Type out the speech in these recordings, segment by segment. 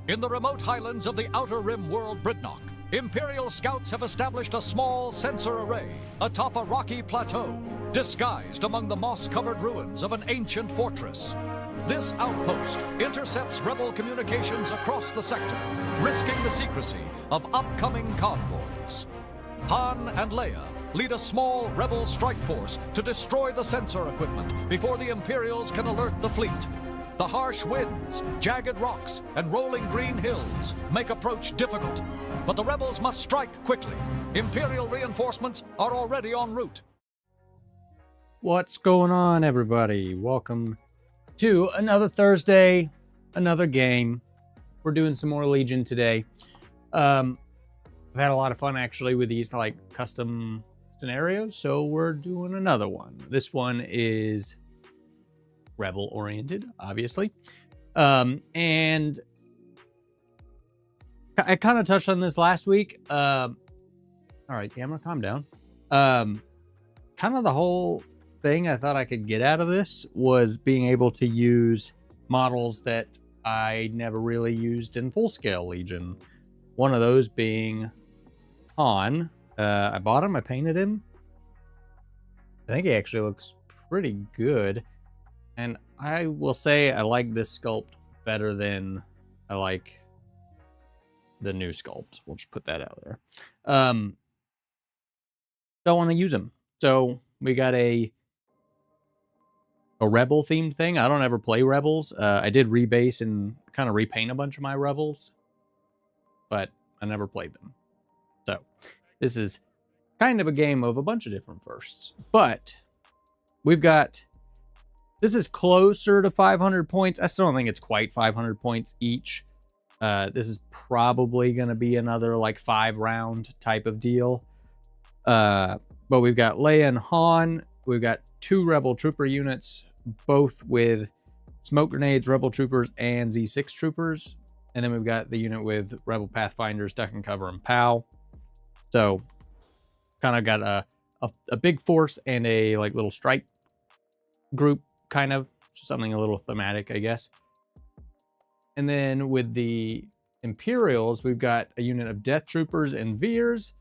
In the remote highlands of the Outer Rim world Bridnock, Imperial scouts have established a small sensor array atop a rocky plateau, disguised among the moss-covered ruins of an ancient fortress. This outpost intercepts rebel communications across the sector, risking the secrecy of upcoming convoys. Han and Leia lead a small rebel strike force to destroy the sensor equipment before the Imperials can alert the fleet. The harsh winds, jagged rocks, and rolling green hills make approach difficult, but the rebels must strike quickly. Imperial reinforcements are already en route. What's going on, everybody? Welcome to another Thursday, another game. We're doing some more Legion today. I've had a lot of fun actually with these like custom scenarios, so we're doing another one. This one is rebel oriented, obviously, and I kind of touched on this last week. All right, camera, calm down. Kind of the whole thing I thought I could get out of this was being able to use models that I never really used in full-scale Legion. One of those being Han. I bought him, I painted him. I think he actually looks pretty good. And I will say I like this sculpt better than I like the new sculpt. We'll just put that out there. Don't want to use him. So we got a rebel themed thing. I don't ever play rebels. I did rebase and kind of repaint a bunch of my rebels, but I never played them. So this is kind of a game of a bunch of different firsts. But we've got... This is closer to 500 points. I still don't think it's quite 500 points each. This is probably going to be another like 5-round type of deal. But we've got Leia and Han. We've got 2 Rebel Trooper units, both with smoke grenades, Rebel Troopers, and Z6 Troopers. And then we've got the unit with Rebel Pathfinders, Duck and Cover, and POW. So kind of got a big force and a like little strike group. Kind of just something a little thematic, I guess. And then with the Imperials, we've got a unit of Death Troopers and Veers.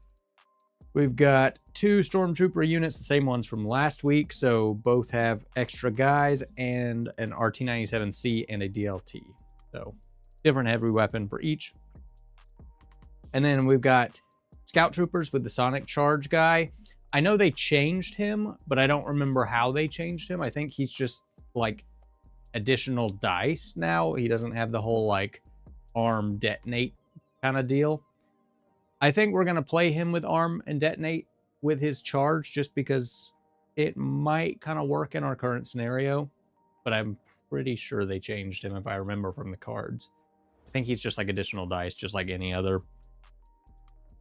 We've got 2 Stormtrooper units, the same ones from last week, so both have extra guys and an RT-97C and a DLT. So different heavy weapon for each. And then we've got Scout Troopers with the Sonic Charge guy. I know they changed him, but I don't remember how they changed him. I think he's just like additional dice now. He doesn't have the whole like arm detonate kind of deal. I think we're going to play him with arm and detonate with his charge just because it might kind of work in our current scenario, but I'm pretty sure they changed him if I remember from the cards. I think he's just like additional dice, just like any other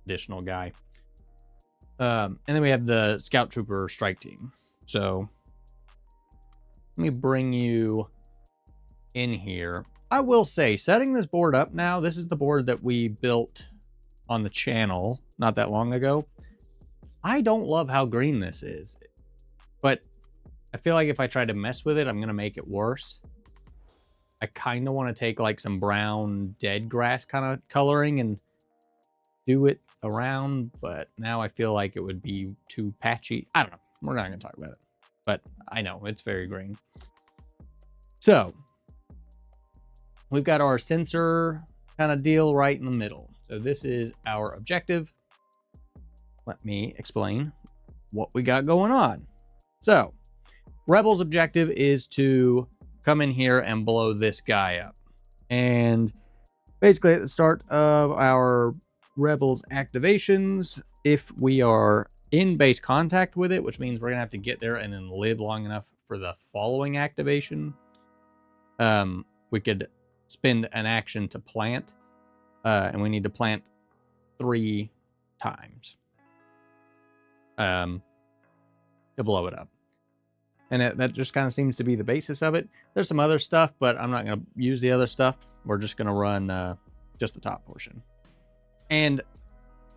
additional guy. And then we have the Scout Trooper strike team. So let me bring you in here. I will say, setting this board up now, this is the board that we built on the channel not that long ago. I don't love how green this is, but I feel like if I try to mess with it, I'm going to make it worse. I kind of want to take like some brown dead grass kind of coloring and do it around, but now I feel like it would be too patchy. I don't know. We're not going to talk about it, but I know it's very green. So we've got our sensor kind of deal right in the middle. So this is our objective. Let me explain what we got going on. So Rebels' objective is to come in here and blow this guy up. And basically at the start of our Rebels activations, if we are in base contact with it, which means we're gonna have to get there and then live long enough for the following activation, we could spend an action to plant, and we need to plant 3 times to blow it up. And that just kind of seems to be the basis of it. There's some other stuff, but I'm not going to use the other stuff. We're just going to run just the top portion. And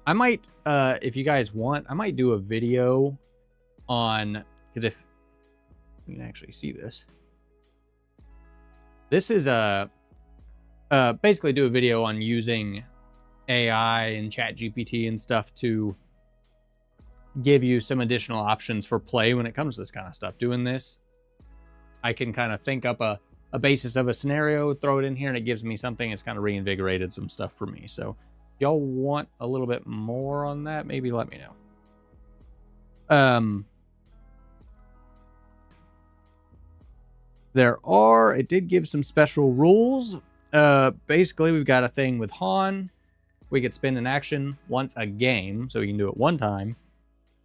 I might, if you guys want, I might do a video on, because if you can actually see this, this is a basically do a video on using AI and ChatGPT and stuff to give you some additional options for play when it comes to this kind of stuff. Doing this, I can kind of think up a basis of a scenario, throw it in here, and it gives me something. It's kind of reinvigorated some stuff for me. So if y'all want a little bit more on that, maybe let me know. It did give some special rules. Basically, we've got a thing with Han. We could spend an action once a game, so we can do it one time,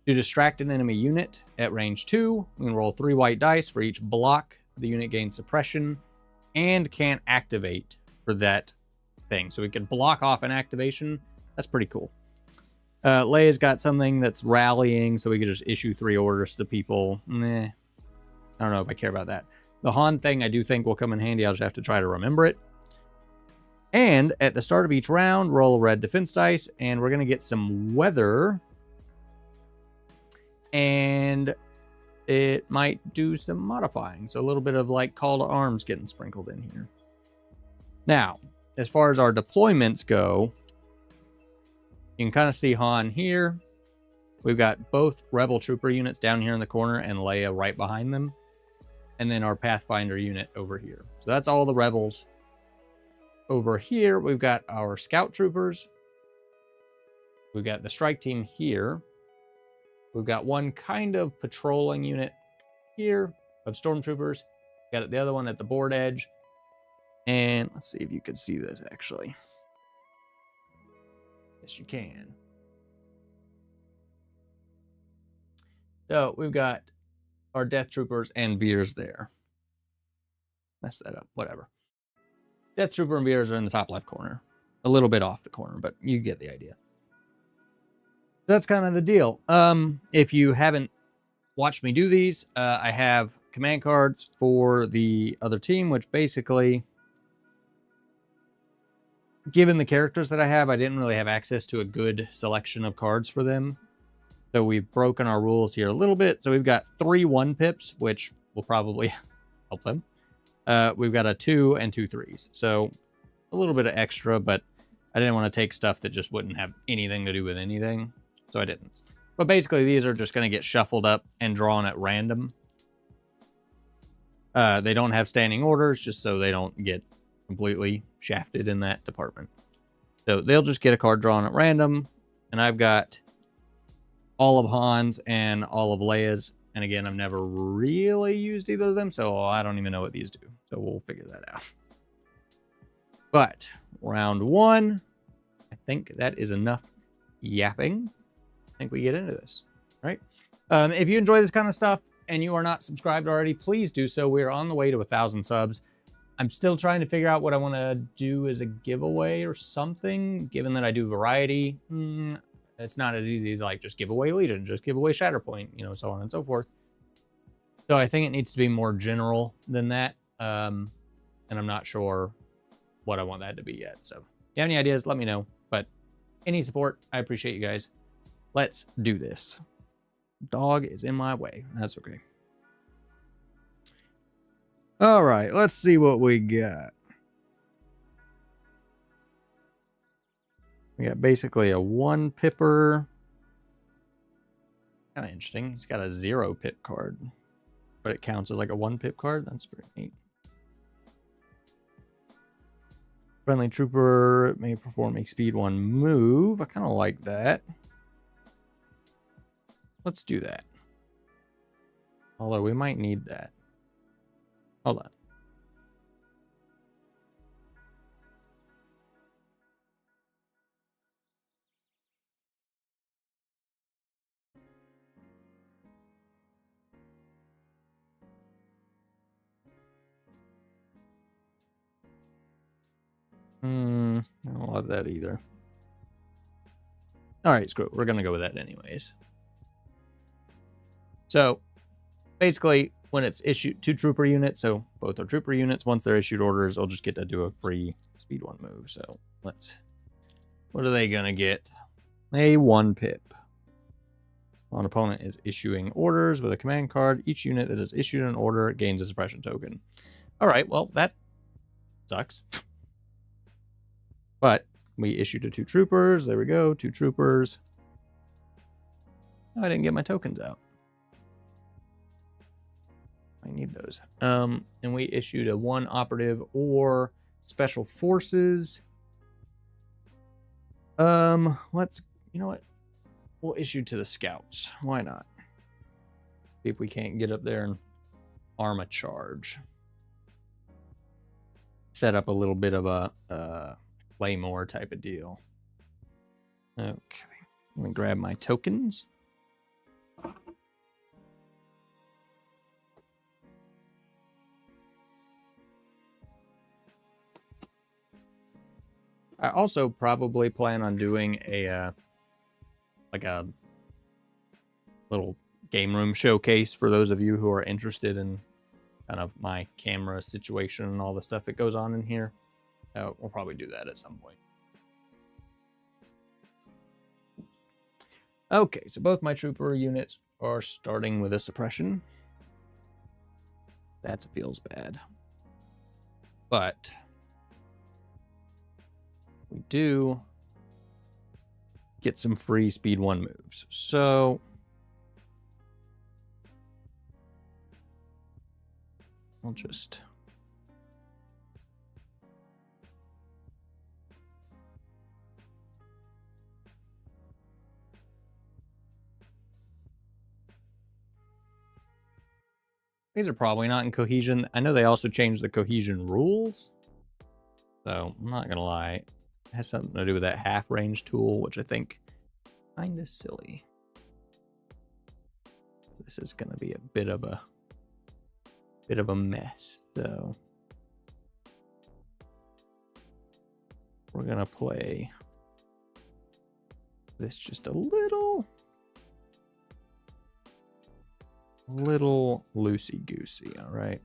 to distract an enemy unit at range 2. We can roll 3 white dice. For each block, the unit gains suppression and can't activate for that thing. So we can block off an activation. That's pretty cool. Leia's got something that's rallying, so we could just issue 3 orders to people. I don't know if I care about that. The Han thing I do think will come in handy. I'll just have to try to remember it. And at the start of each round, roll a red defense dice, and we're going to get some weather. And it might do some modifying. So a little bit of like call to arms getting sprinkled in here. Now, as far as our deployments go, you can kind of see Han here. We've got both Rebel Trooper units down here in the corner and Leia right behind them. And then our Pathfinder unit over here. So that's all the Rebels. Over here, we've got our Scout Troopers. We've got the strike team here. We've got one kind of patrolling unit here of stormtroopers. Got the other one at the board edge. And let's see if you can see this actually. Yes, you can. So we've got our Death Troopers and Veers there. Mess that up, whatever. Death Trooper and Veers are in the top left corner. A little bit off the corner, but you get the idea. That's kind of the deal. If you haven't watched me do these, I have command cards for the other team, which basically, given the characters that I have, I didn't really have access to a good selection of cards for them. So we've broken our rules here a little bit. So we've got 3 1-pips, which will probably help them. We've got a 2 and 2 3s. So a little bit of extra, but I didn't want to take stuff that just wouldn't have anything to do with anything. So I didn't. But basically, these are just going to get shuffled up and drawn at random. They don't have standing orders, just so they don't get completely shafted in that department. So they'll just get a card drawn at random. And I've got all of Han's and all of Leia's. And again, I've never really used either of them, so I don't even know what these do. So we'll figure that out. But round 1, I think that is enough yapping. I think we get into this, right? If you enjoy this kind of stuff and you are not subscribed already, please do so. We're on the way to 1,000 subs. I'm still trying to figure out what I want to do as a giveaway or something, given that I do variety. It's not as easy as like just give away Legion, just give away Shatterpoint, you know, so on and so forth. So I think it needs to be more general than that. And I'm not sure what I want that to be yet. So if you have any ideas, let me know. But any support, I appreciate you guys. Let's do this. Dog is in my way. That's okay. All right, let's see what we got. We got basically a 1-pipper. Kind of interesting. He's got a 0-pip card, but it counts as like a 1-pip card. That's pretty neat. Friendly trooper may perform a speed 1 move. I kind of like that. Let's do that. Although we might need that. Hold on. I don't love that either. All right, screw it. We're going to go with that anyways. So basically, when it's issued 2 trooper units, so both are trooper units, once they're issued orders, I'll just get to do a free speed 1 move. So let's, what are they going to get? A 1-pip. An opponent is issuing orders with a command card. Each unit that is issued an order gains a suppression token. All right, well, that sucks. But we issued to 2 troopers. There we go, 2 troopers. Oh, I didn't get my tokens out. I need those. And we issued a 1 operative or special forces. Let's, you know what? We'll issue to the scouts. Why not? See if we can't get up there and arm a charge. Set up a little bit of a Claymore type of deal. Okay. Let me grab my tokens. I also probably plan on doing a like a little game room showcase for those of you who are interested in kind of my camera situation and all the stuff that goes on in here. We'll probably do that at some point. Okay, so both my trooper units are starting with a suppression. That feels bad. But we do get some free speed 1 moves. So I'll just these are probably not in cohesion. I know they also changed the cohesion rules. So I'm not gonna lie. It has something to do with that half range tool, which I think kind of silly. This is gonna be a bit of a mess. So we're gonna play this just a little loosey-goosey, all right?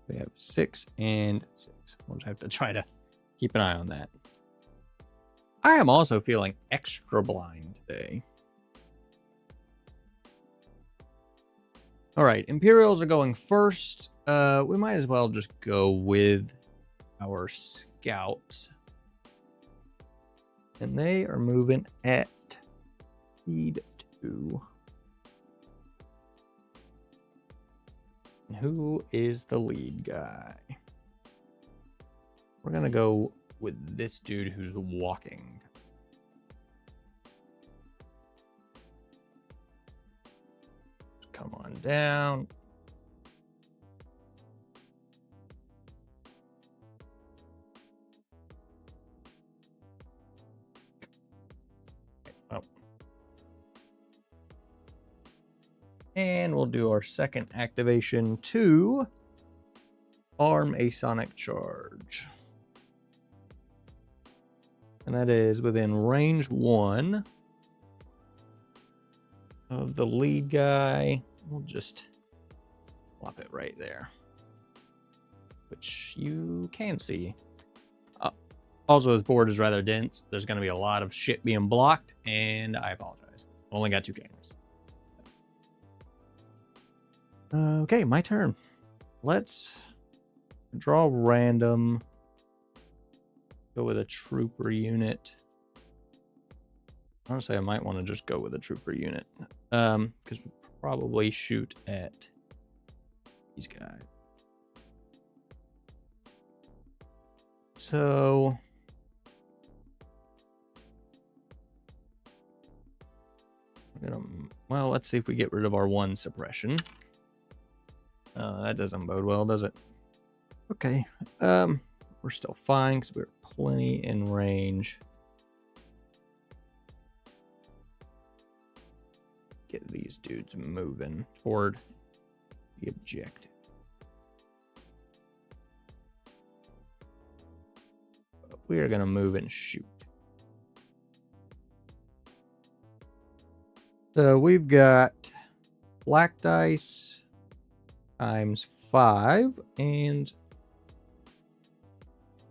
We have 6 and 6. We'll just have to try to keep an eye on that. I am also feeling extra blind today. All right, Imperials are going first. We might as well just go with our scouts. And they are moving at speed 2. Who is the lead guy? We're gonna go with this dude who's walking. Come on down. Oh. And we'll do our second activation to arm a sonic charge. And that is within range 1 of the lead guy. We'll just plop it right there, which you can see. Also, this board is rather dense. There's going to be a lot of shit being blocked, and I apologize. Only got 2 cameras. Okay, my turn. Let's draw random. Go with a trooper unit. Honestly, I might want to just go with a trooper unit. Because we'll probably shoot at these guys. So we're gonna, well, let's see if we get rid of our 1 suppression. That doesn't bode well, does it? Okay. We're still fine because we're plenty in range. Get these dudes moving toward the objective. But we are going to move and shoot. So we've got black dice times 5 and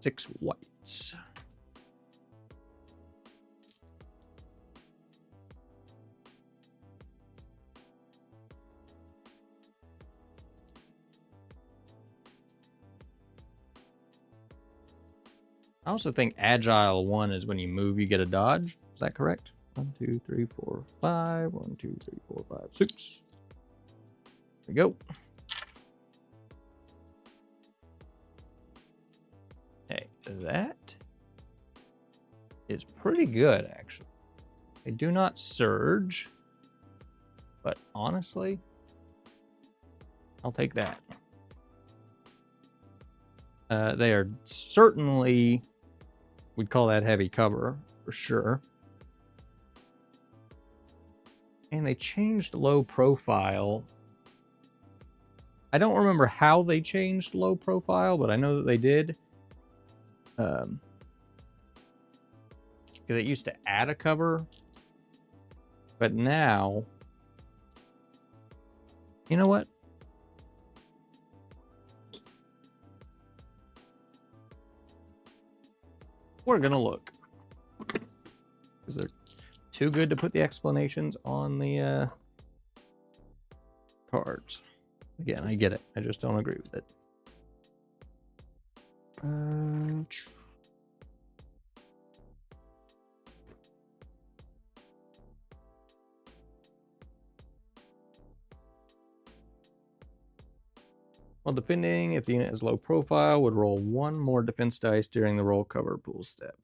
6 whites. I also think Agile 1 is when you move, you get a dodge. Is that correct? 1, 2, 3, 4, 5. 1, 2, 3, 4, 5, 6. There we go. Hey, that is pretty good, actually. They do not surge, but honestly, I'll take that. They are certainly, we'd call that heavy cover for sure. And they changed low profile. I don't remember how they changed low profile, but I know that they did. Because it used to add a cover, but now, you know what? We're gonna look. Is there too good to put the explanations on the cards? Again, I get it. I just don't agree with it. While defending, if the unit is low profile, would roll 1 more defense dice during the roll cover pool step.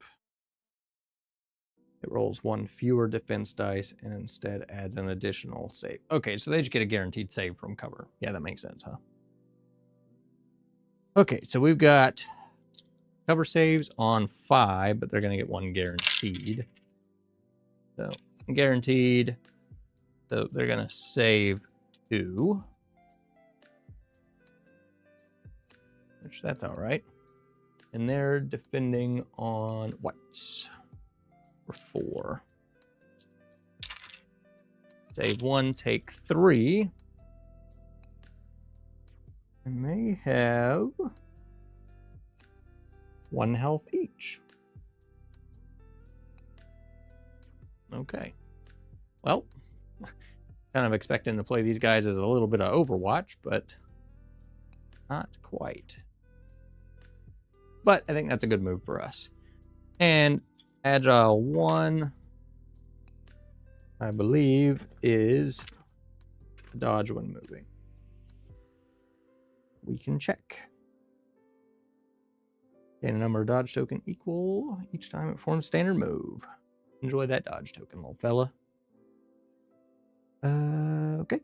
It rolls 1 fewer defense dice and instead adds an additional save. Okay, so they just get a guaranteed save from cover. Yeah, that makes sense, huh? Okay, so we've got cover saves on 5, but they're going to get 1 guaranteed. So, guaranteed. So they're going to save 2. Which, that's all right. And they're defending on whites. For 4. Save 1, take 3. And they have 1 health each. Okay. Well, kind of expecting to play these guys as a little bit of Overwatch, but not quite. But I think that's a good move for us. And Agile 1, I believe, is dodge when moving. We can check. Gain a number of dodge token equal each time it forms standard move. Enjoy that dodge token, little fella. Okay.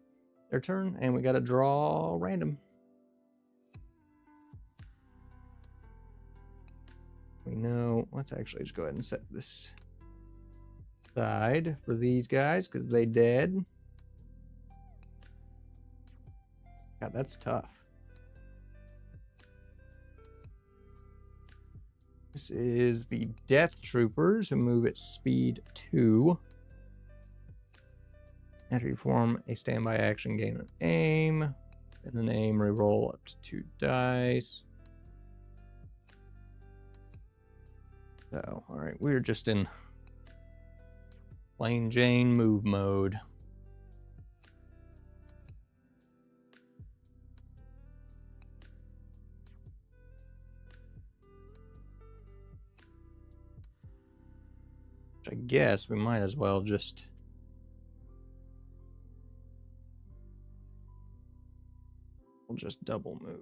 Their turn, and we got to draw random. We know, let's actually just go ahead and set this aside for these guys because they dead. God, that's tough. This is the Death Troopers who move at speed 2. After you perform a standby action, gain an aim. And an aim, reroll up to 2 dice. So, alright, we're just in plain Jane move mode. Which I guess we might as well just double move.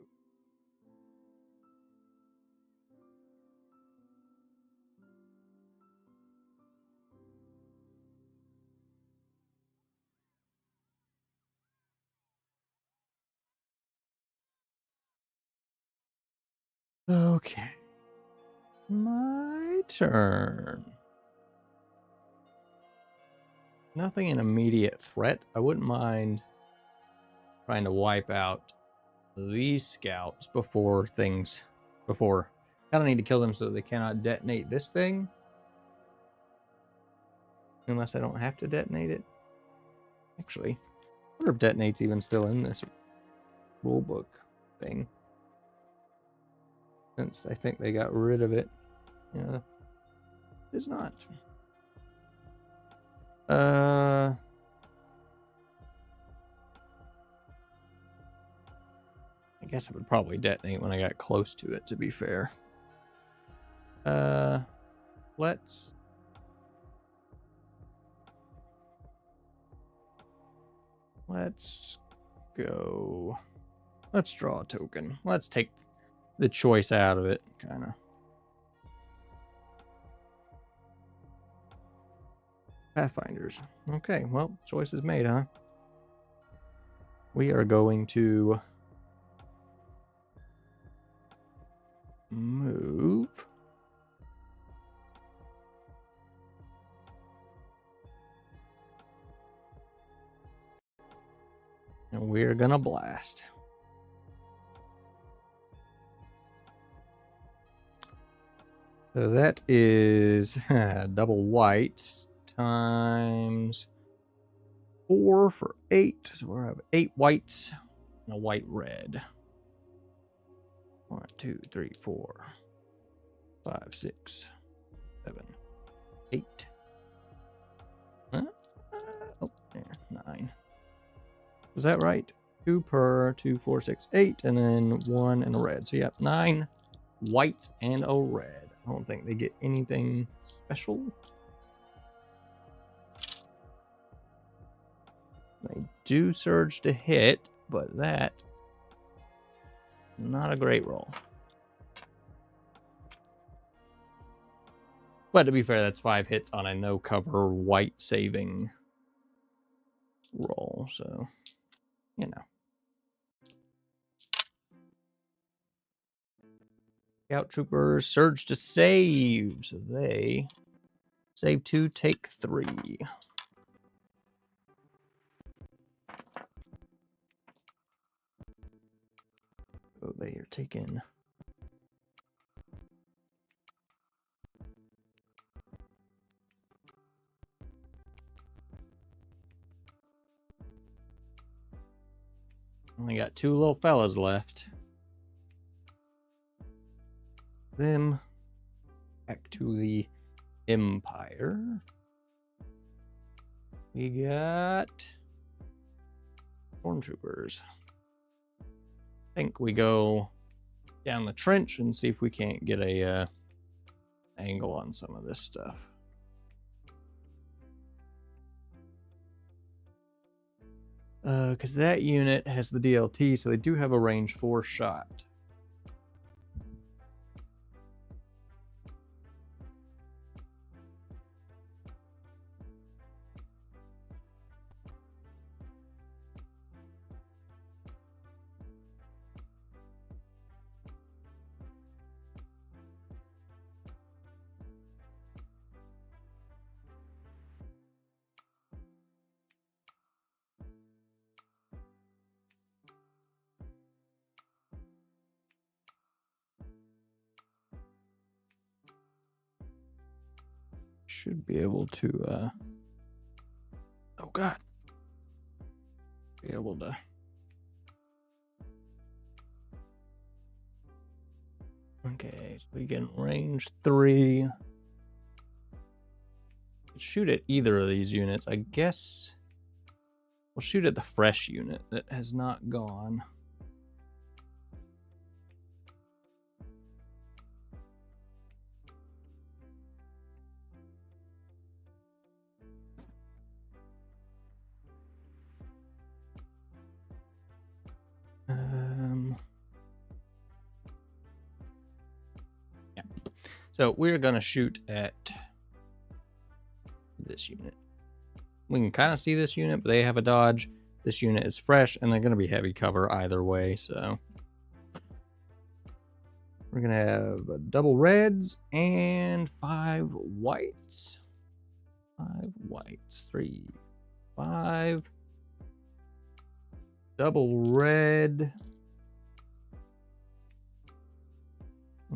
Okay. My turn. Nothing in immediate threat. I wouldn't mind trying to wipe out these scouts before kind of need to kill them so they cannot detonate this thing. Unless I don't have to detonate it. Actually, I wonder if detonate's even still in this rulebook thing. Since I think they got rid of it. Yeah, it's not. I guess it would probably detonate when I got close to it, to be fair. Let's go. Let's draw a token. Let's take the choice out of it, kind of. Pathfinders. Okay, well, choice is made, huh? We are going to move. And we're gonna blast. So that is double whites times 4 for 8. So we'll have 8 whites and a white red. 1, 2, 3, 4, 5, 6, 7, 8. Oh, there, 9. Was that right? 2 per 2, 4, 6, 8, and then 1 and a red. So, yeah, 9 whites and a red. I don't think they get anything special. They do surge to hit, but that not a great roll. But to be fair, that's 5 hits on a no cover white saving roll, so you know. Scout troopers surge to save, so they save 2, take 3. So they are taken. Only got 2 little fellas left. Them back to the Empire. We got stormtroopers. I think we go down the trench and see if we can't get a angle on some of this stuff. Because that unit has the DLT, so they do have a range 4 shot. Should be able to, oh God, be able to. Okay, so we get range 3. Shoot at either of these units. I guess we'll shoot at the fresh unit that has not gone. Yeah. So we're gonna shoot at this unit. We can kind of see this unit, but they have a dodge. This unit is fresh, and they're gonna be heavy cover either way. So we're gonna have double reds and 5 whites. 5 whites, 3, 5. Double red.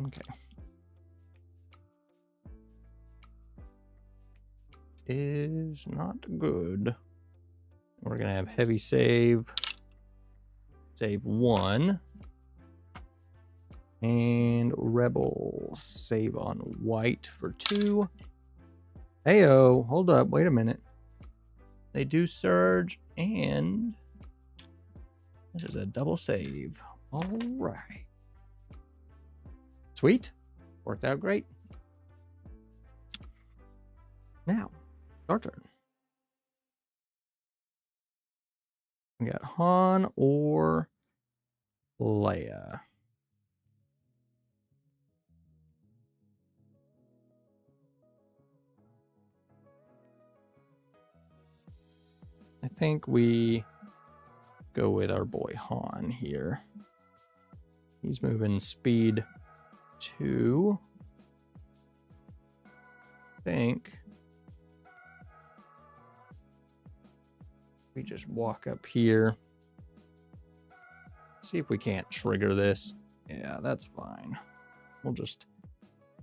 Okay. Is not good. We're gonna have heavy save. Save 1. And rebel save on white for 2. Heyo, hold up, wait a minute. They do surge, and this is a double save. All right. Sweet. Worked out great. Now, our turn. We got Han or Leia. I think we go with our boy Han here. He's moving speed 2. I think we just walk up here. See if we can't trigger this. Yeah, that's fine. We'll just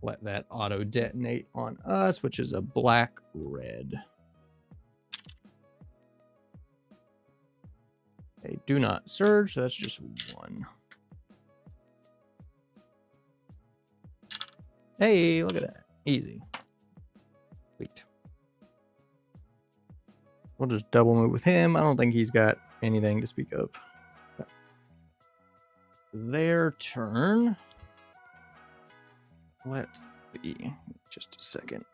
let that auto detonate on us, which is a black-red. They do not surge, so that's just 1. Hey, look at that. Easy. Sweet. We'll just double move with him. I don't think he's got anything to speak of. Their turn. Let's see. Just a second.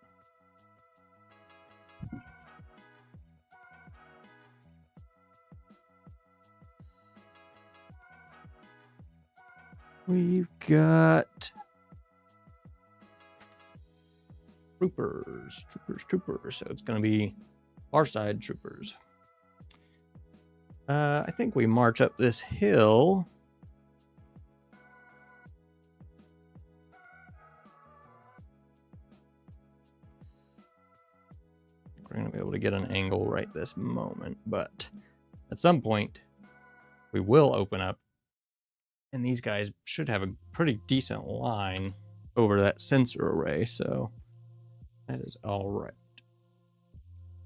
We've got troopers. So it's going to be our side troopers. I think we march up this hill. We're going to be able to get an angle right this moment, but at some point we will open up, and these guys should have a pretty decent line over that sensor array, so that is all right.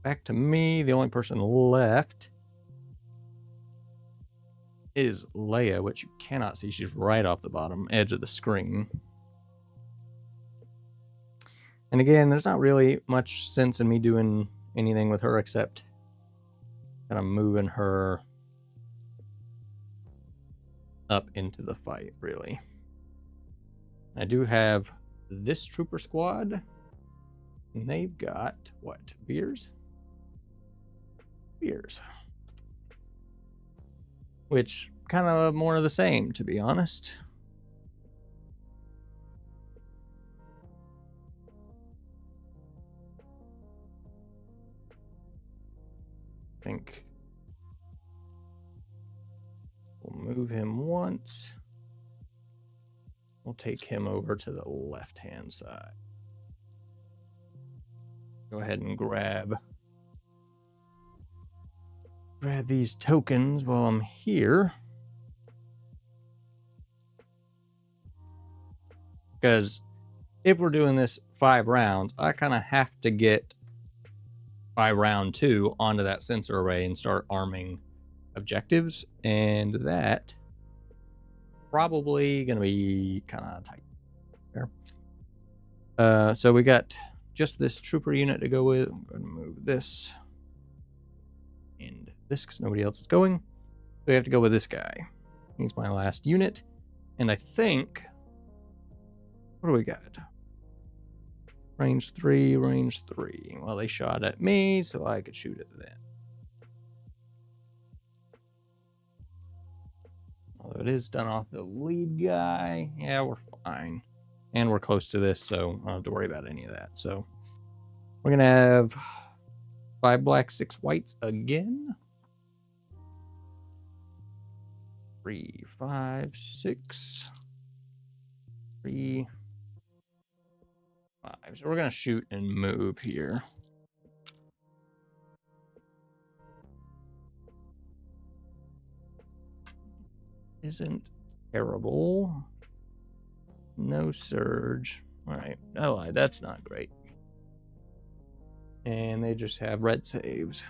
Back to me. The only person left is Leia, which you cannot see. She's right off the bottom edge of the screen. And again, there's not really much sense in me doing anything with her except kind of moving her up into the fight, really. I do have this trooper squad, and they've got, what, beers? Beers. Which, kind of more of the same, to be honest. I think we'll move him once. We'll take him over to the left-hand side. Go ahead and grab these tokens while I'm here. Because if we're doing this 5 rounds, I kind of have to get by round 2 onto that sensor array and start arming objectives, and that probably gonna be kind of tight there. So we got just this trooper unit to go with. I'm going to move this and this because nobody else is going. So we have to go with this guy. He's my last unit, and I think, what do we got? Range 3, range 3. Well, they shot at me, so I could shoot at them. Although it is done off the lead guy. Yeah, we're fine. And we're close to this, so I don't have to worry about any of that. So we're going to have 5 black, 6 whites again. 3, 5, 6. 3, 5. So we're going to shoot and move here. Isn't terrible. No surge. All right. Oh, that's not great. And they just have red saves.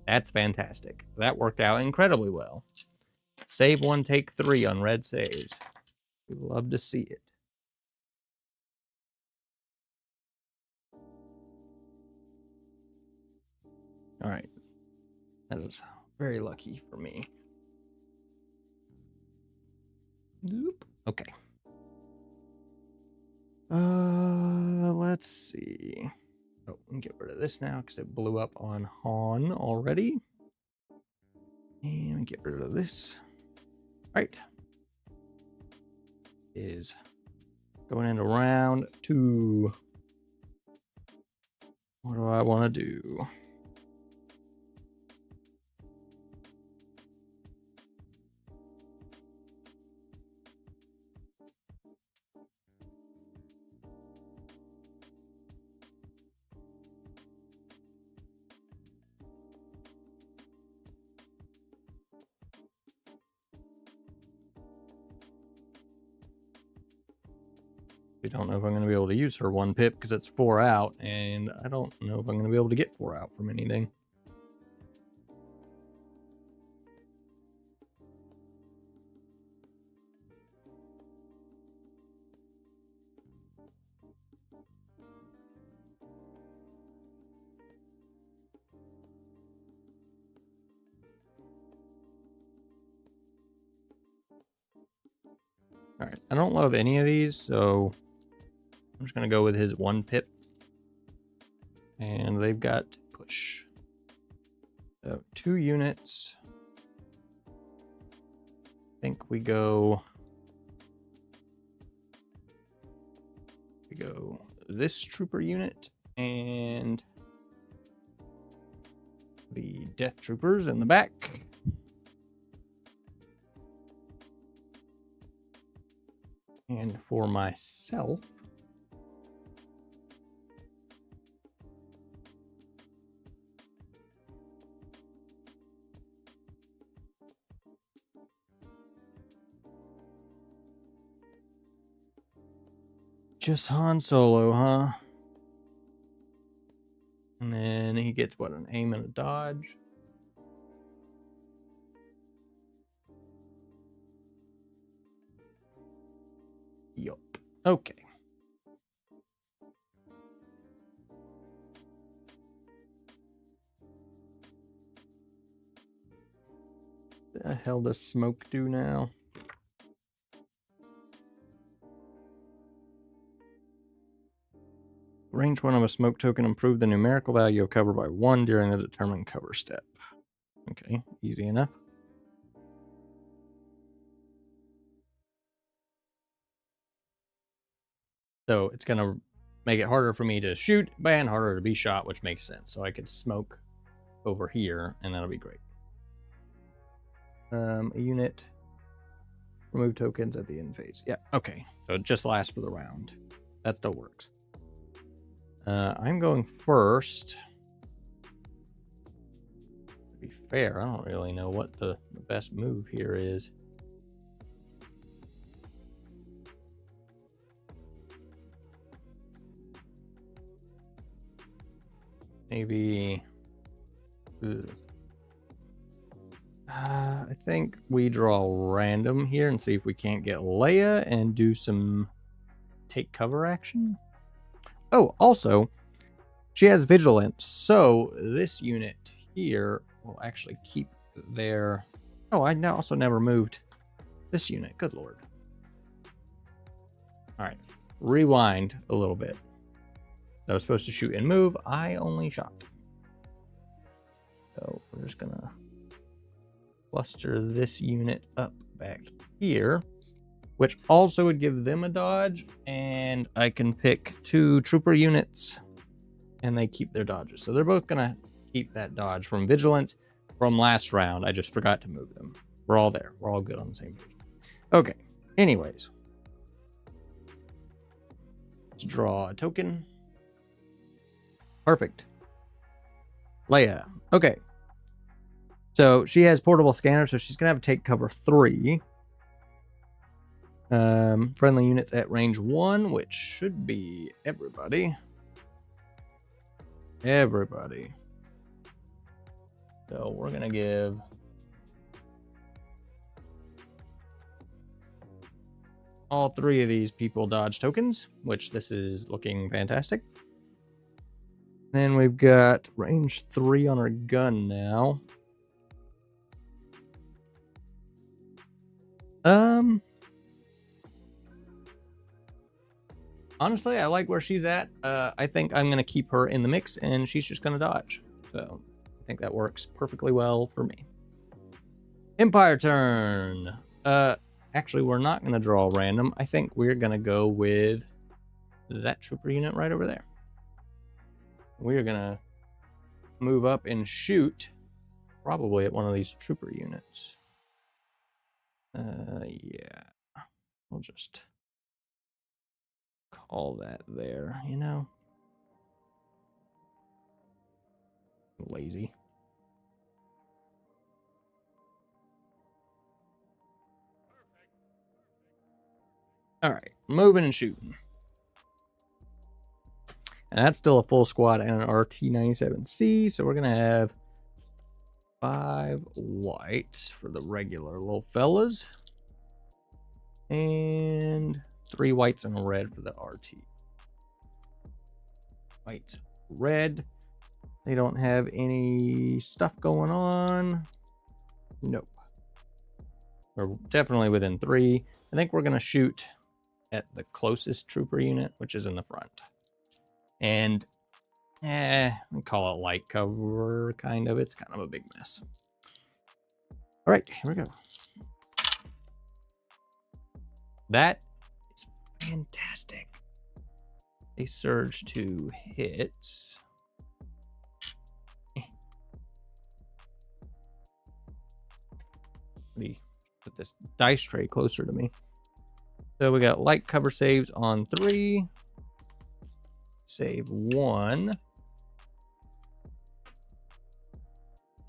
That's fantastic. That worked out incredibly well. Save 1, take 3 on red saves. We love to see it. All right. That was very lucky for me. Nope. Okay. let's see. Oh, we can get rid of this now because it blew up on Han already. And we get rid of this. Right. Is going into round 2. What do I want to do? I don't know if I'm going to be able to use her 1 pip because it's 4 out, and I don't know if I'm going to be able to get 4 out from anything. All right, I don't love any of these, so I'm just going to go with his 1 pip. And they've got push. So 2 units. I think we go this trooper unit and the death troopers in the back. And for myself, just Han Solo, huh? And then he gets what, an aim and a dodge. Yup. Okay. What the hell does smoke do now? Range 1 of a smoke token improve the numerical value of cover by 1 during the determined cover step. Okay, easy enough. So it's going to make it harder for me to shoot and harder to be shot, which makes sense. So I could smoke over here, and that'll be great. A unit. Remove tokens at the end phase. Yeah, okay. So it just lasts for the round. That still works. I'm going first. To be fair, I don't really know what the best move here is. Maybe... I think we draw random here and see if we can't get Leia and do some take cover action. Oh, also, she has vigilance, so this unit here will actually keep their... Oh, I also never moved this unit. Good lord. All right, rewind a little bit. I was supposed to shoot and move. I only shot. So we're just gonna cluster this unit up back here, which also would give them a dodge, and I can pick 2 trooper units and they keep their dodges. So they're both gonna keep that dodge from vigilance from last round. I just forgot to move them. We're all there. We're all good on the same page. Okay, anyways. Let's draw a token. Perfect. Leia. Okay. So she has portable scanner, so she's going to have to take cover 3. Friendly units at range 1, which should be everybody. Everybody. So we're going to give... all 3 of these people dodge tokens, which this is looking fantastic. Then we've got range 3 on our gun now. honestly, I like where she's at. I think I'm going to keep her in the mix, and she's just going to dodge. So I think that works perfectly well for me. Empire turn. Actually, we're not going to draw random. I think we're going to go with that trooper unit right over there. We're going to move up and shoot probably at one of these trooper units. Yeah. We'll just call that there, you know? Lazy. All right, moving and shooting. And that's still a full squad and an RT-97C, so we're going to have 5 whites for the regular little fellas. And 3 whites and a red for the RT. White, red. They don't have any stuff going on. Nope. We're definitely within 3. I think we're going to shoot at the closest trooper unit, which is in the front. And, we call it light cover, kind of. It's kind of a big mess. All right, here we go. That is fantastic. A surge to hits. Let me put this dice tray closer to me. So we got light cover saves on 3. Save 1.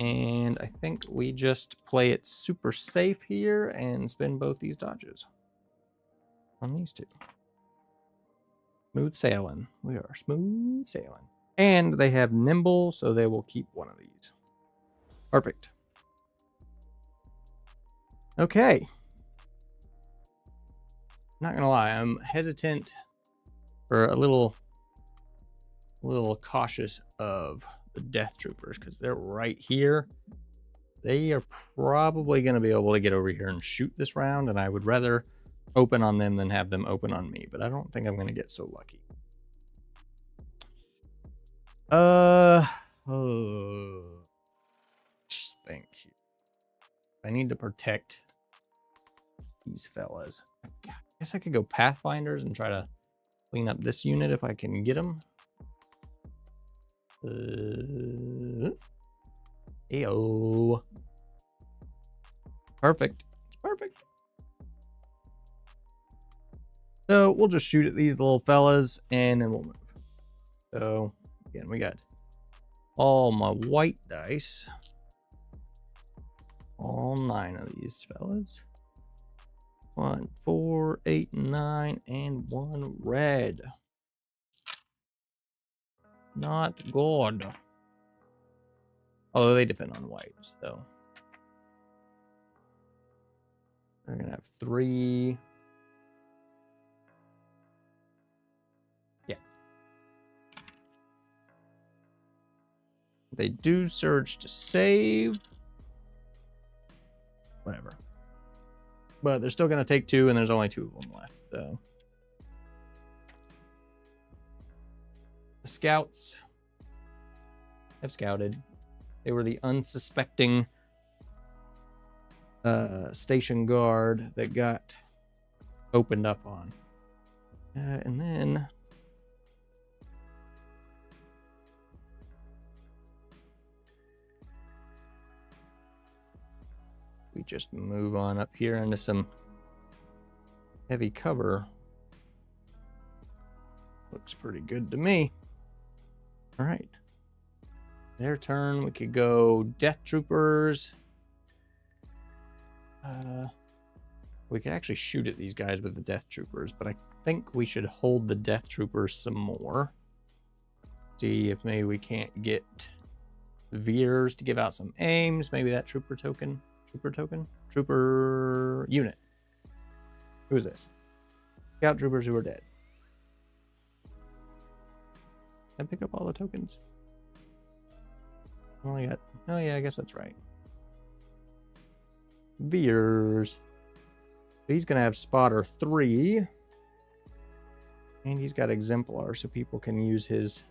And I think we just play it super safe here and spin both these dodges on these 2. Smooth sailing. We are smooth sailing. And they have nimble, so they will keep one of these. Perfect. Okay. Not gonna lie, I'm hesitant or a little cautious of the Death Troopers because they're right here. They are probably going to be able to get over here and shoot this round, and I would rather open on them than have them open on me, but I don't think I'm going to get so lucky. Thank you. I need to protect these fellas. I guess I could go Pathfinders and try to clean up this unit if I can get them. Ayo. Perfect. Perfect. So we'll just shoot at these little fellas and then we'll move. So again, we got all my white dice. All 9 of these fellas. 1, 4, 8, 9, and 1 red. Not good. Although they depend on white, so. We're gonna have 3. Yeah. They do surge to save. Whatever. But they're still gonna take 2, and there's only 2 of them left, so. The scouts have scouted. They were the unsuspecting station guard that got opened up on. And then we just move on up here into some heavy cover. Looks pretty good to me. All right. Their turn. We could go Death Troopers. We could actually shoot at these guys with the Death Troopers, but I think we should hold the Death Troopers some more. See if maybe we can't get Veers to give out some aims. Maybe that trooper unit. Who is this? Scout troopers who are dead. Can I pick up all the tokens? Only got. Oh yeah, I guess that's right. Veers. He's gonna have spotter 3. And he's got exemplar, so people can use his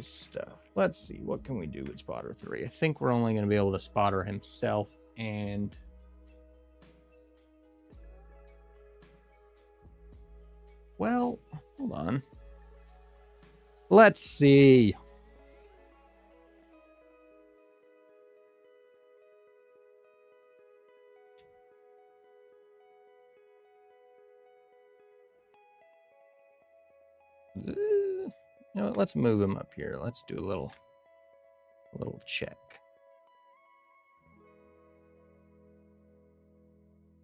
stuff. Let's see, what can we do with spotter 3? I think we're only going to be able to spotter himself and... Well, hold on. Let's see. You know what, let's move him up here. Let's do a little check.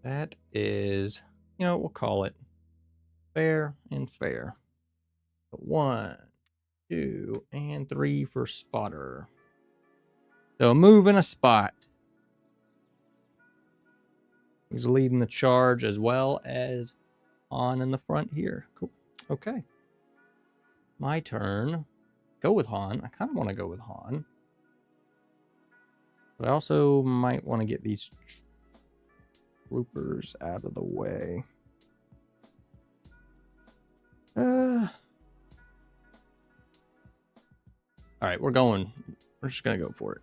That is, you know, we'll call it fair and fair. 1, 2, and 3 for spotter. So a move and a spot. He's leading the charge as well as Han in the front here. Cool. Okay. My turn. Go with Han. I kind of want to go with Han. But I also might want to get these troopers out of the way. All right, we're going. We're just going to go for it.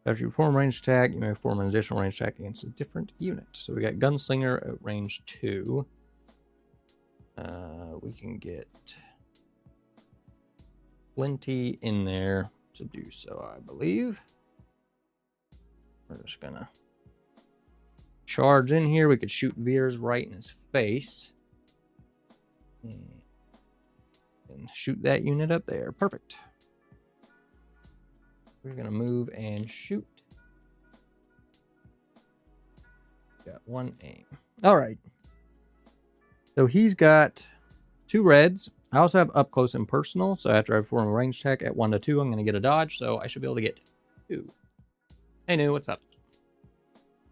After you perform a range attack, you may perform an additional range attack against a different unit. So we got Gunslinger at range 2. We can get plenty in there to do so, I believe. We're just going to charge in here. We could shoot Veers right in his face. And shoot that unit up there. Perfect. We're going to move and shoot. Got 1 aim. All right. So he's got 2 reds. I also have up close and personal. So after I perform a range attack at 1 to 2, I'm going to get a dodge. So I should be able to get 2. Hey, New, what's up?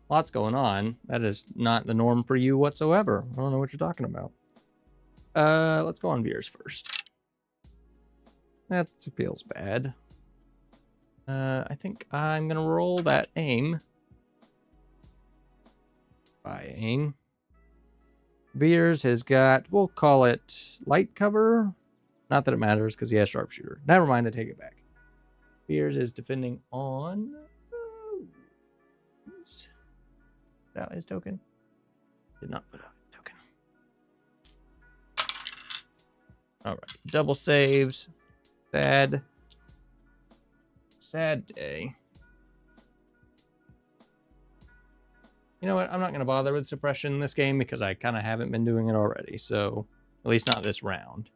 Lots going on. That is not the norm for you whatsoever. I don't know what you're talking about. Let's go on Veers first. That feels bad. I think I'm going to roll that aim. By aim. Veers has got, we'll call it light cover. Not that it matters because he has sharpshooter. Never mind, I take it back. Veers is defending on... Put out his token. Did not put out his token. All right, double saves. Sad day. You know what? I'm not going to bother with suppression in this game because I kind of haven't been doing it already. So, at least not this round.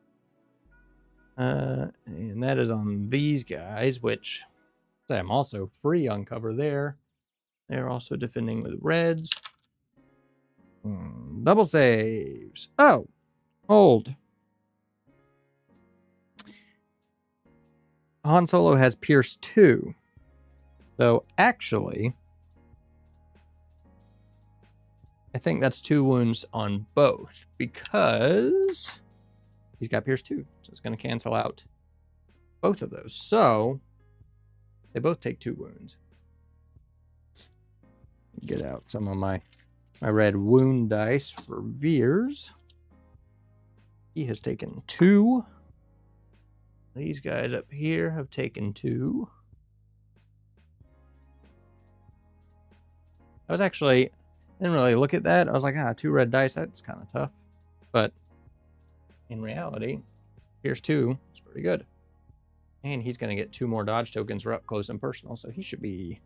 And that is on these guys, which I'm also free on cover there. They're also defending with reds. Double saves. Oh, hold. Han Solo has Pierce 2. So actually, I think that's 2 wounds on both because he's got Pierce 2. So it's going to cancel out both of those. So they both take 2 wounds. Get out some of my red wound dice for Veers. He has taken 2. These guys up here have taken 2. I was actually, didn't really look at that. I was like, 2 red dice, that's kind of tough. But in reality, here's 2. It's pretty good. And he's going to get 2 more dodge tokens for up close and personal, so he should be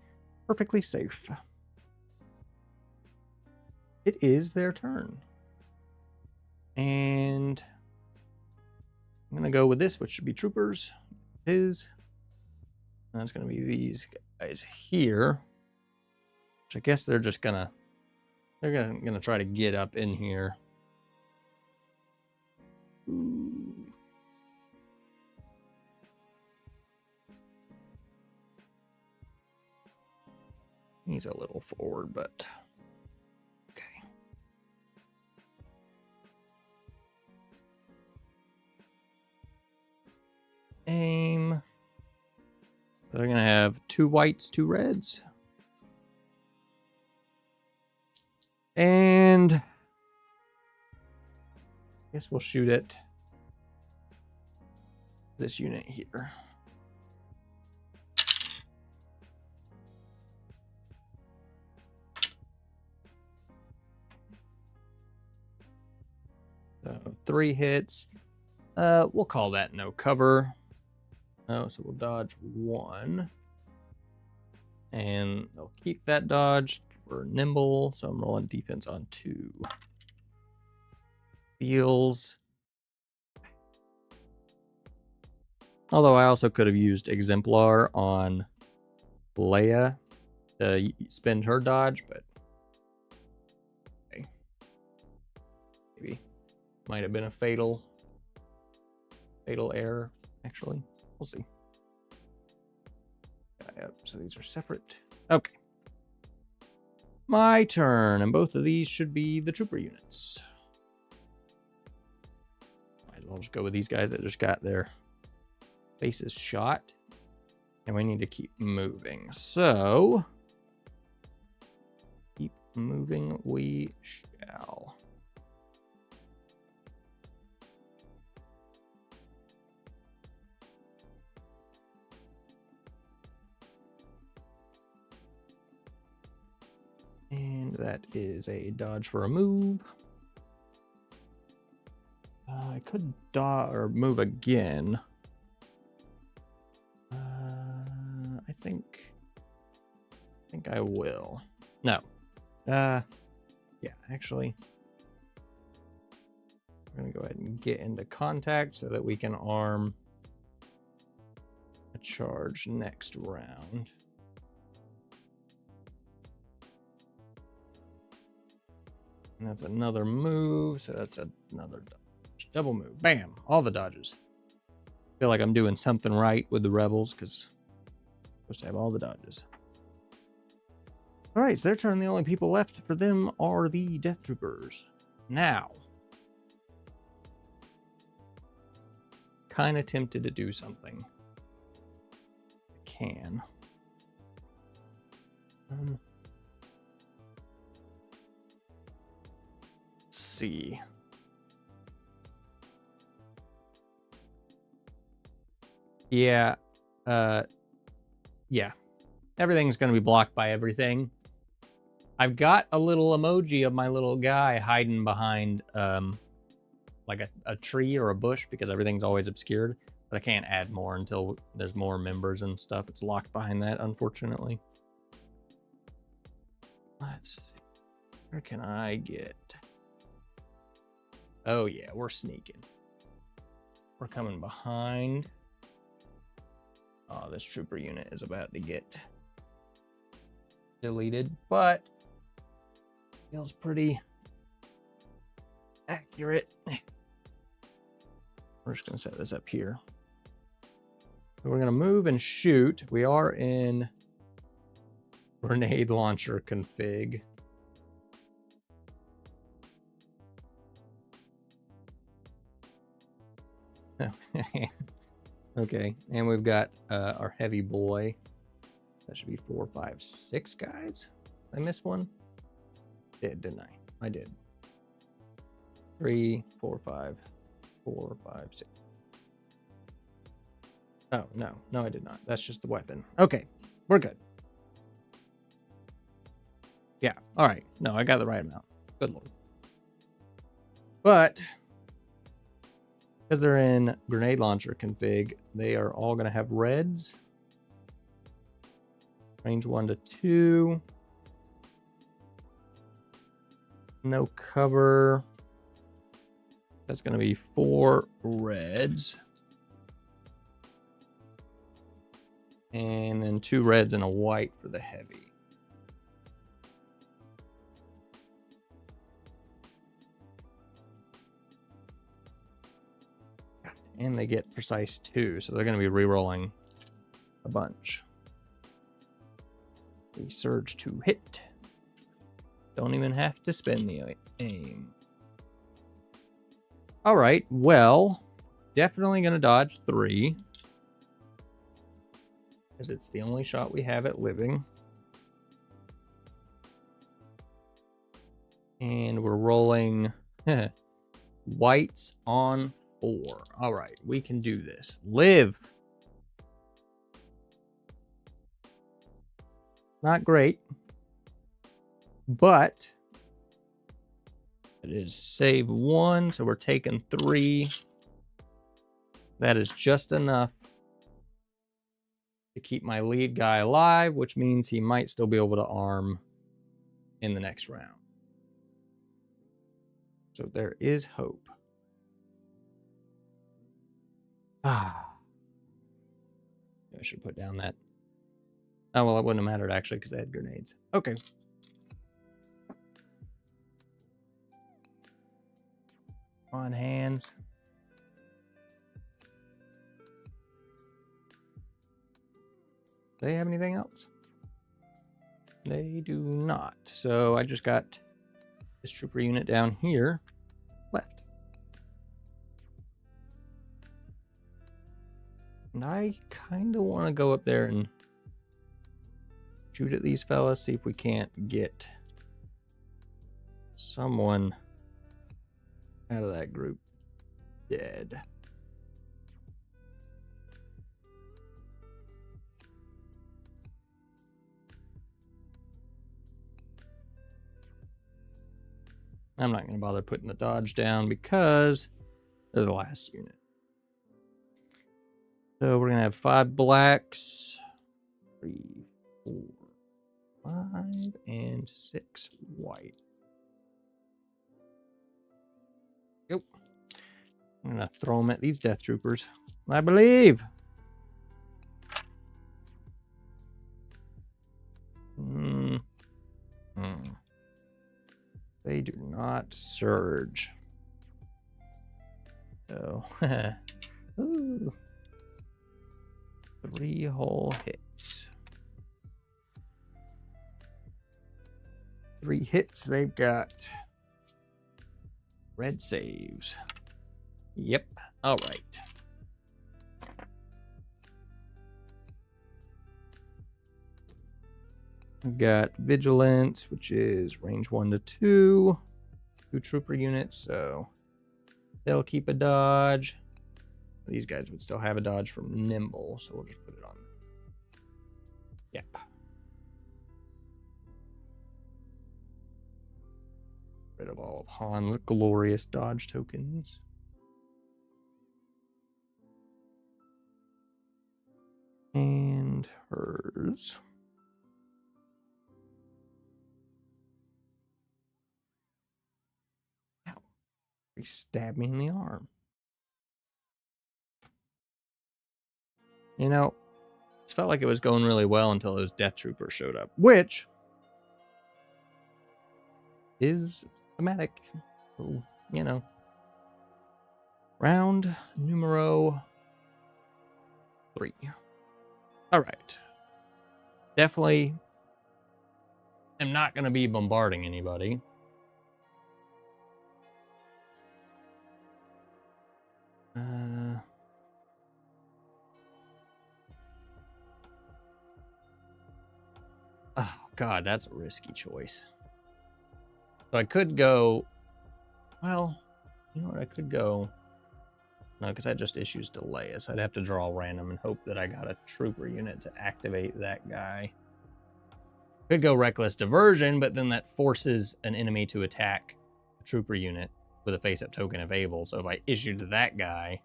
perfectly safe. It is their turn. And I'm going to go with this, which should be troopers. That's going to be these guys here. Which I guess they're just going to... They're going to try to get up in here. Ooh. He's a little forward, but... Okay. Aim. They're going to have 2 whites, 2 reds. And Guess we'll shoot at this unit here. So 3 hits. We'll call that no cover. Oh, so we'll dodge 1. And they'll keep that dodge for nimble. So I'm rolling defense on 2. Feels. Although I also could have used Exemplar on Leia to spend her dodge, but okay. Maybe might have been a fatal error, actually. We'll see. Yep, so these are separate. Okay. My turn, and both of these should be the trooper units. Might as well just go with these guys that just got their faces shot. And we need to keep moving. So, keep moving we shall. And that is a dodge for a move. I could dodge or move again. I think I will. No. Yeah, actually. We're gonna go ahead and get into contact so that we can arm a charge next round. And that's another move, so that's another dodge. Double move. Bam! All the dodges. Feel like I'm doing something right with the rebels because I'm supposed to have all the dodges. All right, it's their turn. The only people left for them are the Death Troopers. Now, kind of tempted to do something. I can. Let's see. Yeah. Yeah. Everything's going to be blocked by everything. I've got a little emoji of my little guy hiding behind like a tree or a bush because everything's always obscured. But I can't add more until there's more members and stuff. It's locked behind that, unfortunately. Let's see. Where can I get? Oh, yeah, we're sneaking. We're coming behind. Oh, this trooper unit is about to get deleted, but feels pretty accurate. We're just going to set this up here. So we're going to move and shoot. We are in grenade launcher config. Okay, and we've got our heavy boy. That should be 4, 5, 6 guys. I missed one? Didn't I? I did. 3, 4, 5, 4, 5, 6. Oh, no, I did not. That's just the weapon. Okay, we're good. Yeah, all right. No, I got the right amount. Good lord. But because they're in grenade launcher config, they are all going to have reds. Range 1 to 2. No cover. That's going to be 4 reds. And then 2 reds and a white for the heavy. And they get precise 2, so they're going to be re-rolling a bunch. We surge to hit. Don't even have to spend the aim. All right, well, definitely going to dodge 3. Because it's the only shot we have at living. And we're rolling whites on 4. All right, we can do this. Live. Not great, but it is save 1, so we're taking 3. That is just enough to keep my lead guy alive, which means he might still be able to arm in the next round. So there is hope. I should put down that. Oh, well, it wouldn't have mattered actually because I had grenades. Okay. On hands. Do they have anything else? They do not. So I just got this trooper unit down here left. And I kind of want to go up there and shoot at these fellas, see if we can't get someone out of that group dead. I'm not going to bother putting the dodge down because they're the last unit. So we're going to have 5 blacks, 3, 4, 5, and 6 white. Yep. I'm going to throw them at these death troopers. I believe. They do not surge. So, ooh. 3 whole hits. 3 hits. They've got red saves. Yep. All right. We've got vigilance, which is range 1 to 2. 2 trooper units, so they'll keep a dodge. These guys would still have a dodge from nimble, so we'll just put it on. Yep. Rid of all of Han's glorious dodge tokens. And hers. Ow. He stabbed me in the arm. You know, it felt like it was going really well until those death troopers showed up, which is thematic. So, you know. Round numero 3. All right. Definitely am not going to be bombarding anybody. Oh, God, that's a risky choice. So I could go... Well, you know what? I could go... No, because that just issues delay. So I'd have to draw random and hope that I got a trooper unit to activate that guy. Could go reckless diversion, but then that forces an enemy to attack a trooper unit with a face-up token available. So if I issued that guy,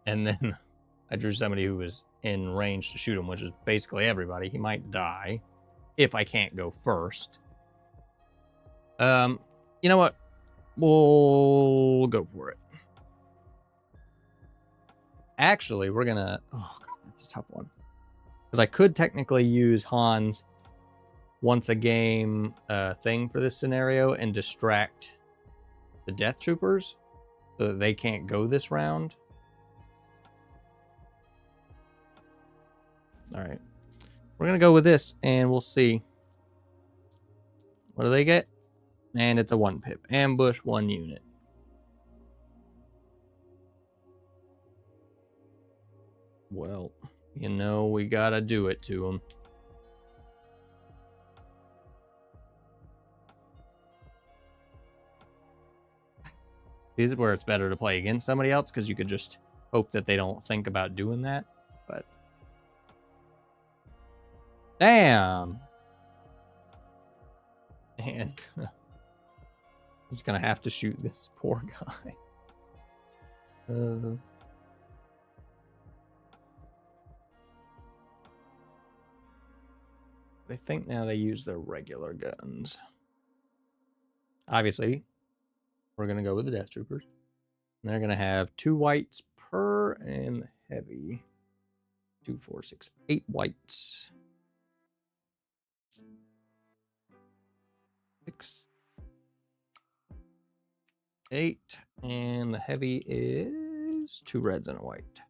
and then I drew somebody who was in range to shoot him, which is basically everybody, he might die if I can't go first. You know what? We'll go for it. Actually, we're gonna... Oh, God, that's a tough one. Because I could technically use Han's once a game thing for this scenario and distract the death troopers so that they can't go this round. All right. We're going to go with this and we'll see. What do they get? And it's a 1 pip. Ambush 1 unit. Well, you know, we gotta do it to them. This is where it's better to play against somebody else, because you could just hope that they don't think about doing that. But damn. And he's gonna have to shoot this poor guy. I think now they use their regular guns. Obviously, we're gonna go with the Death Troopers. And they're gonna have 2 whites per and heavy. 2, 4, 6, 8 whites. 6, 8, and the heavy is 2 reds and a white.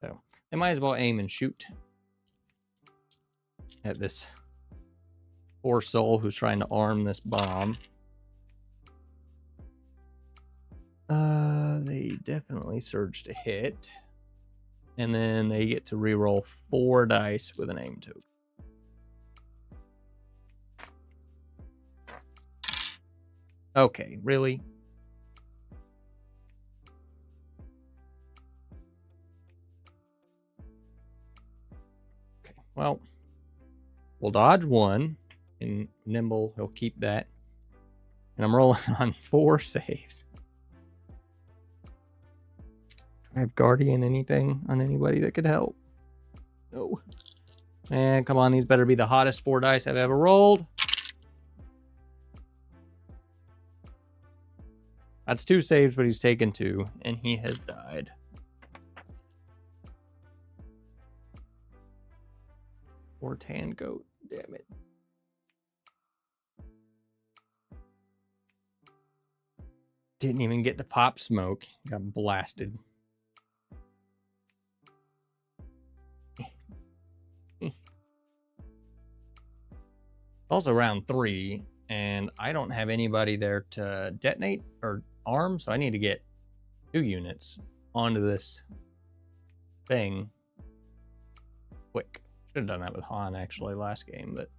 So they might as well aim and shoot at this poor soul who's trying to arm this bomb. They definitely surge to hit. And then they get to reroll 4 dice with an aim token. Okay, really? Okay, well, we'll dodge 1, and Nimble, he'll keep that. And I'm rolling on 4 saves. Do I have Guardian anything on anybody that could help? No. And come on, these better be the hottest 4 dice I've ever rolled. That's 2 saves, but he's taken 2, and he has died. Or tan goat, damn it. Didn't even get to pop smoke. Got blasted. Also round 3, and I don't have anybody there to detonate or arm, so I need to get 2 units onto this thing quick. Should have done that with Han actually last game, but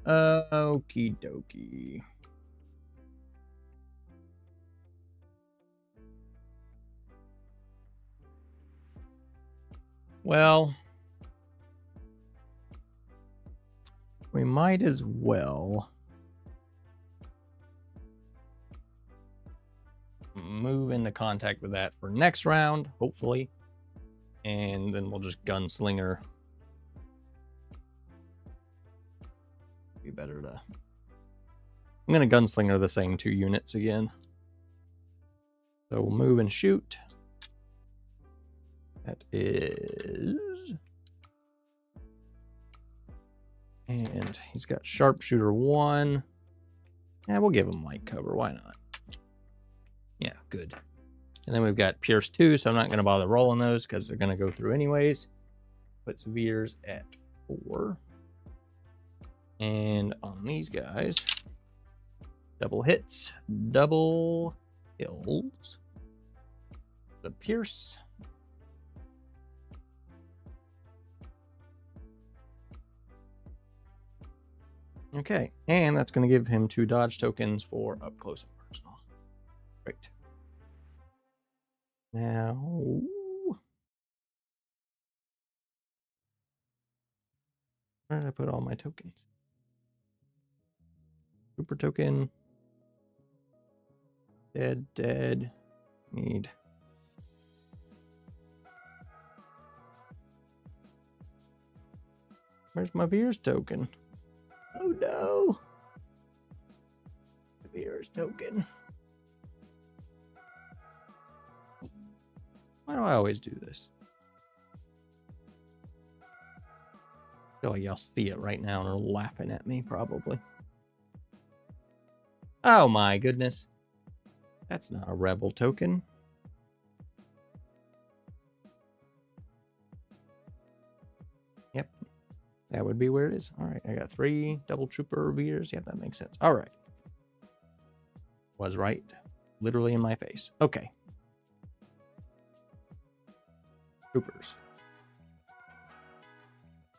okie dokie. Well, we might as well move into contact with that for next round, hopefully. And then we'll just gunslinger. Be better to... I'm going to gunslinger the same 2 units again. So we'll move and shoot. That is... And he's got sharpshooter 1. Yeah, we'll give him light cover. Why not? Yeah, good. And then we've got Pierce 2, so I'm not going to bother rolling those because they're going to go through anyways. Puts Veers at 4. And on these guys, double hits, double kills. The Pierce. Okay, and that's going to give him 2 dodge tokens for up close and personal. Great. Now, where did I put all my tokens? Super token. Dead, dead. Need. Where's my Veers token? Oh no. The Veers token. Why do I always do this? I feel like y'all see it right now and are laughing at me, probably. Oh my goodness. That's not a rebel token. Yep. That would be where it is. All right, I got 3 double trooper Veers. Yep, that makes sense. All right. Was right. Literally in my face. Okay. Troopers.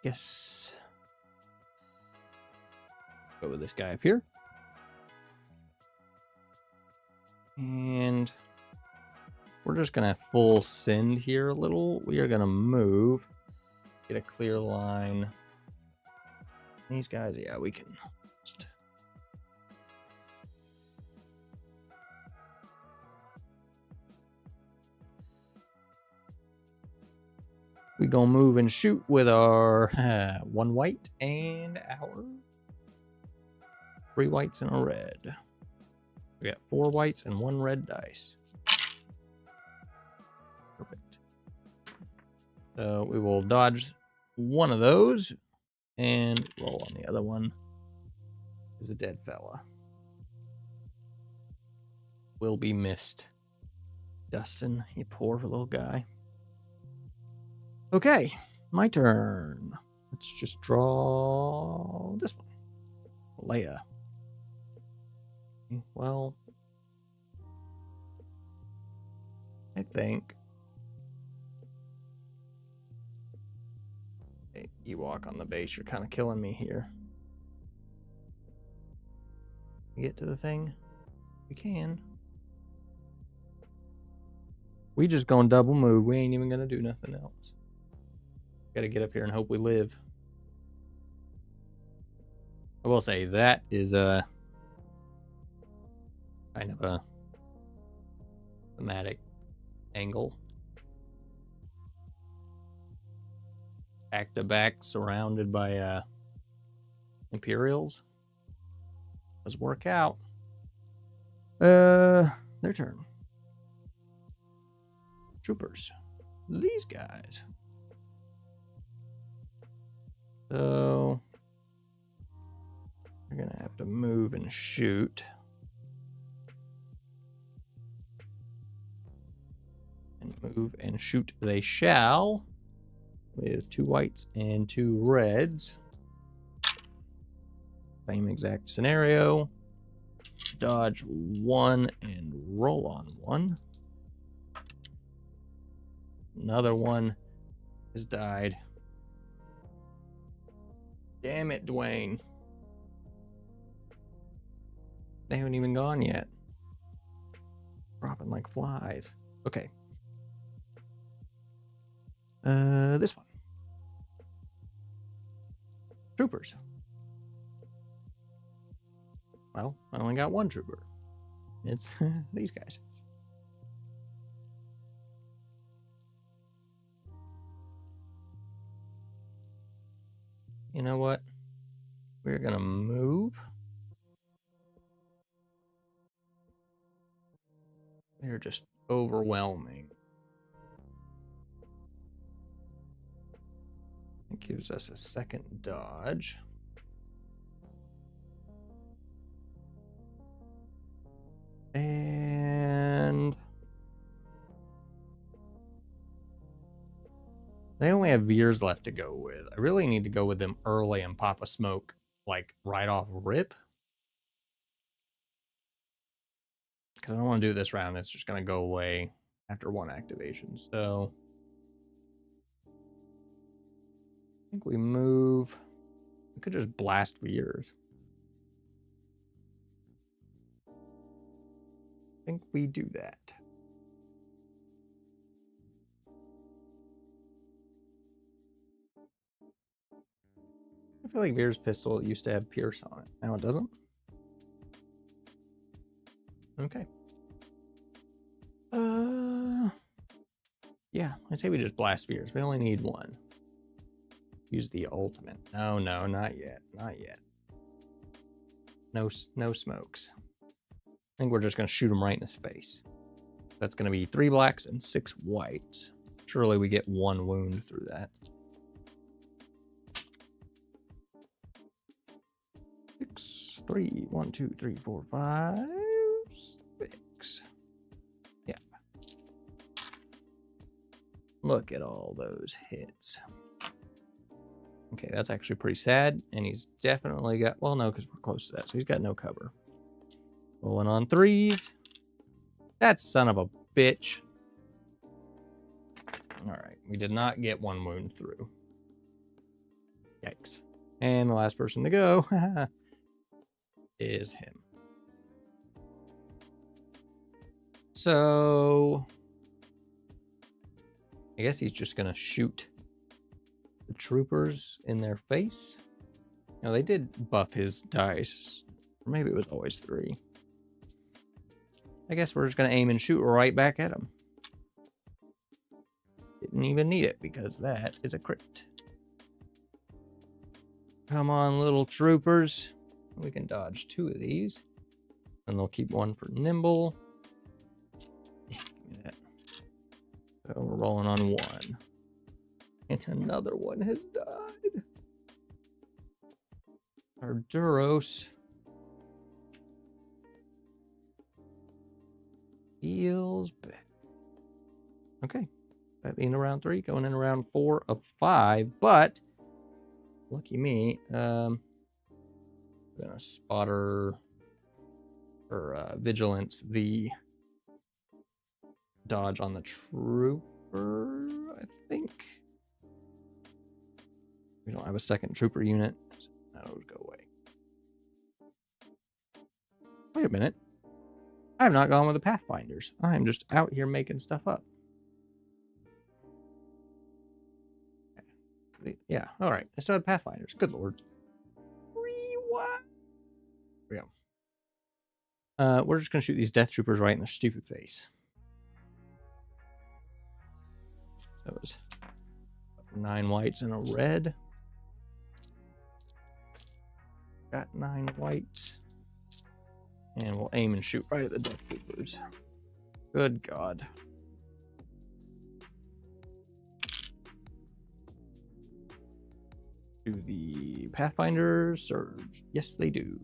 Yes. Go with this guy up here. And we're just going to full send here a little. We are going to move. Get a clear line. These guys, yeah, we can just... We gonna move and shoot with our 1 white and our 3 whites and a red. We got 4 whites and 1 red dice. Perfect. So we will dodge one of those and roll on the other one. Is a dead fella. Will be missed. Dustin, you poor little guy. Okay, my turn. Let's just draw this one. Leia. Well, I think... Hey, Ewok on the base, you're kind of killing me here. Get to the thing? We can. We just gonna double move. We ain't even gonna do nothing else. Gotta get up here and hope we live. I will say that is a kind of a thematic angle. Back to back, surrounded by Imperials. Let's work out. Their turn. Troopers. These guys. So we're gonna have to move and shoot. And move and shoot they shall. With 2 whites and 2 reds. Same exact scenario. Dodge 1 and roll on 1. Another one has died. Damn it, Dwayne. They haven't even gone yet. Dropping like flies. Okay. This one. Troopers. Well, I only got 1 trooper. It's these guys. You know what? We're gonna move. They're just overwhelming. It gives us a second dodge. And they only have Veers left to go with. I really need to go with them early and pop a smoke, like, right off rip. Because I don't want to do this round. It's just going to go away after 1 activation. So I think we move. We could just blast Veers. I think we do that. I feel like Veer's pistol used to have Pierce on it. Now it doesn't. Okay. Yeah, I say we just blast Veers. We only need 1. Use the ultimate. No, not yet. Not yet. No smokes. I think we're just going to shoot him right in his face. That's going to be 3 blacks and 6 whites. Surely we get 1 wound through that. 6, 3, 1, 2, 3, 4, 5, 6. Yeah. Look at all those hits. Okay, that's actually pretty sad. And he's definitely got... Well, no, because we're close to that. So he's got no cover. Rolling on 3s. That son of a bitch. All right. We did not get 1 wound through. Yikes. And the last person to go is him. So I guess he's just gonna shoot the troopers in their face. Now they did buff his dice. Or maybe it was always 3. I guess we're just gonna aim and shoot right back at him. Didn't even need it because that is a crit. Come on, little troopers. We can dodge 2 of these. And they'll keep 1 for nimble. Give me that. So we're rolling on 1. And another one has died. Our Duros feels bad. Okay. That being around 3, going in around 4 of 5, but lucky me, I'm gonna spotter or vigilance the dodge on the trooper, I think. We don't have a second trooper unit, so that'll go away. Wait a minute. I have not gone with the Pathfinders. I'm just out here making stuff up. Yeah, all right. I still had Pathfinders. Good lord. Rewind. There we go. We're just going to shoot these Death Troopers right in their stupid face. That was 9 whites and a red. Got 9 whites. And we'll aim and shoot right at the Death Troopers. Good God. Do the Pathfinders surge? Yes, they do.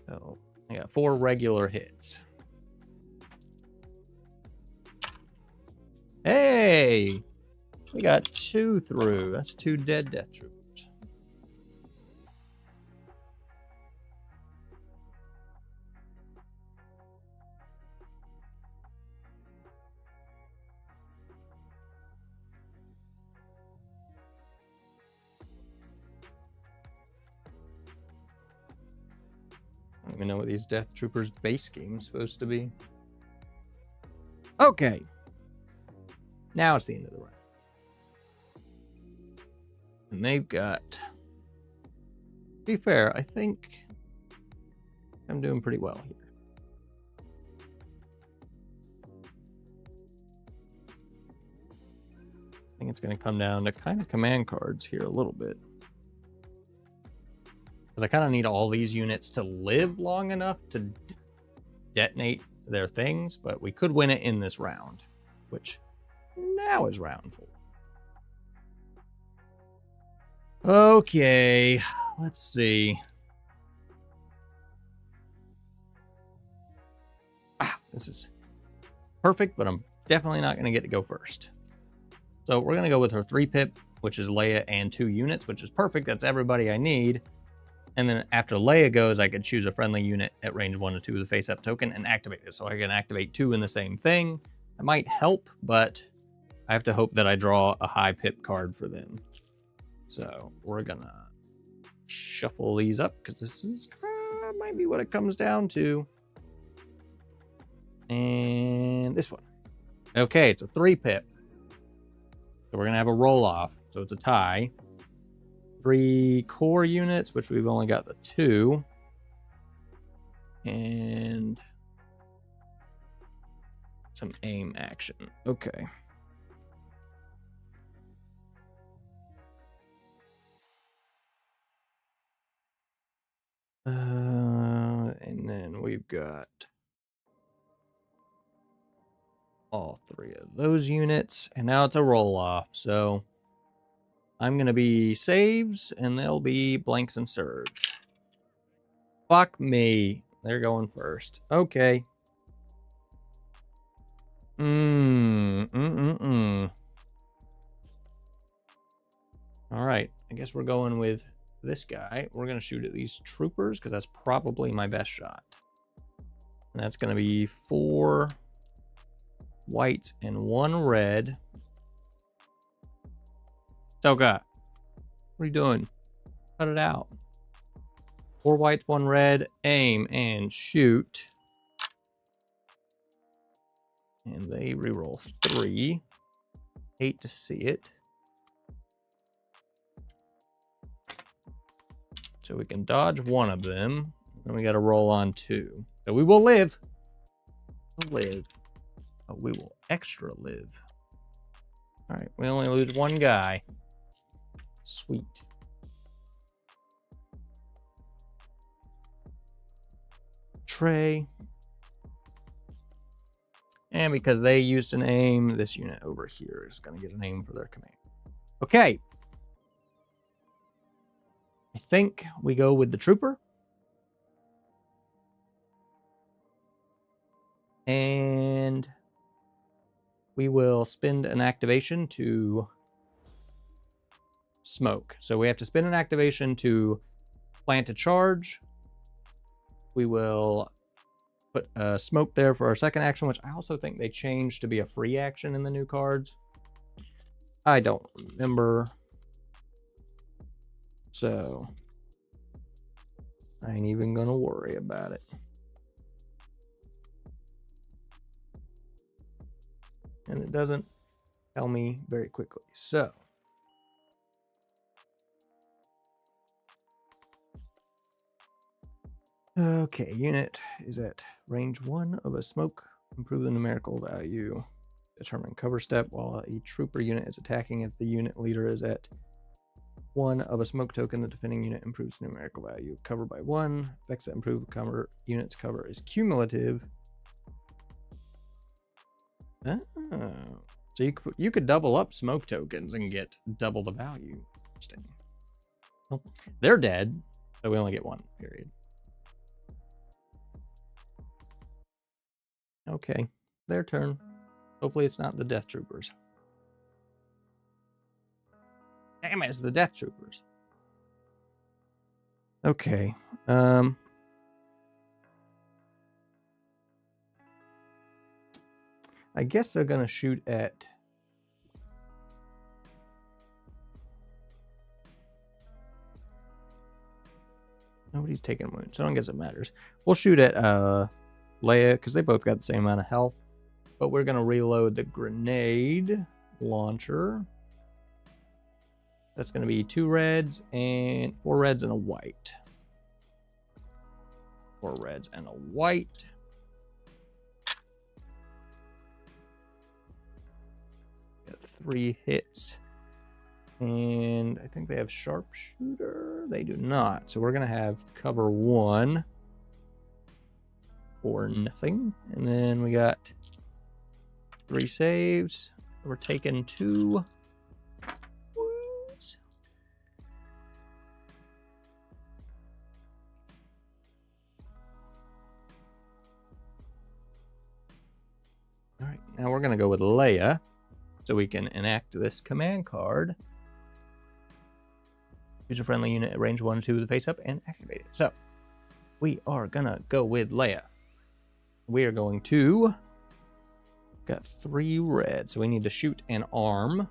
So I got 4 regular hits. Hey! We got 2 through. That's 2 dead Death Troopers. I don't even know what these Death Troopers base game's supposed to be. Okay. Now it's the end of the round. And they've got... To be fair, I think I'm doing pretty well here. I think it's going to come down to kind of command cards here a little bit. Because I kind of need all these units to live long enough to detonate their things, but we could win it in this round, which now is round 4. Okay, let's see. This is perfect, but I'm definitely not going to get to go first. So we're going to go with her 3-pip, which is Leia and 2 units, which is perfect. That's everybody I need. And then after Leia goes, I could choose a friendly unit at range 1 to 2 with a face-up token and activate it. So I can activate 2 in the same thing. It might help, but I have to hope that I draw a high pip card for them. So we're going to shuffle these up because this is might be what it comes down to. And this one. Okay, it's a 3-pip. So we're going to have a roll-off. So it's a tie. 3 core units, which we've only got the 2. And some aim action. Okay. And then we've got all 3 of those units. And now it's a roll-off. So I'm going to be saves, and they'll be blanks and surge. Fuck me. They're going first. Okay. Alright. I guess we're going with this guy. We're going to shoot at these troopers, because that's probably my best shot. And that's going to be 4 whites and 1 red. So got What are you doing? Cut it out. 4 whites, 1 red. Aim and shoot. And they reroll 3. Hate to see it. So we can dodge 1 of them. Then we got to roll on 2. So we will live. We'll live. But we will extra live. All right, we only lose 1 guy. Sweet. Tray. And because they used an aim, this unit over here is going to get an aim for their command. Okay. I think we go with the trooper. And we will spend an activation to smoke. So we have to spend an activation to plant a charge. We will put a smoke there for our second action, which I also think they changed to be a free action in the new cards. I don't remember. So I ain't even going to worry about it. And it doesn't tell me very quickly. So okay, unit is at range 1 of a smoke. Improve the numerical value. Determine cover step while a trooper unit is attacking. If the unit leader is at 1 of a smoke token, the defending unit improves numerical value. Cover by 1. Effects that improve cover unit's cover is cumulative. Oh. So you could double up smoke tokens and get double the value. Interesting. Well, they're dead, so we only get 1, period. Okay, their turn. Hopefully it's not the Death Troopers. Damn it, it's the Death Troopers. Okay. I guess they're going to shoot at... Nobody's taking wounds, so I don't guess it matters. We'll shoot at Leia, because they both got the same amount of health. But we're going to reload the grenade launcher. That's going to be 2 reds and 4 reds and a white. 4 reds and a white. Got 3 hits. And I think they have sharpshooter. They do not. So we're going to have cover 1 for nothing. And then we got 3 saves. We're taking 2 wounds. All right, now we're going to go with Leia so we can enact this command card. Use a friendly unit at range 1 to the face up and activate it. So we are going to go with Leia. We are going to... Got 3 red, so we need to shoot an arm.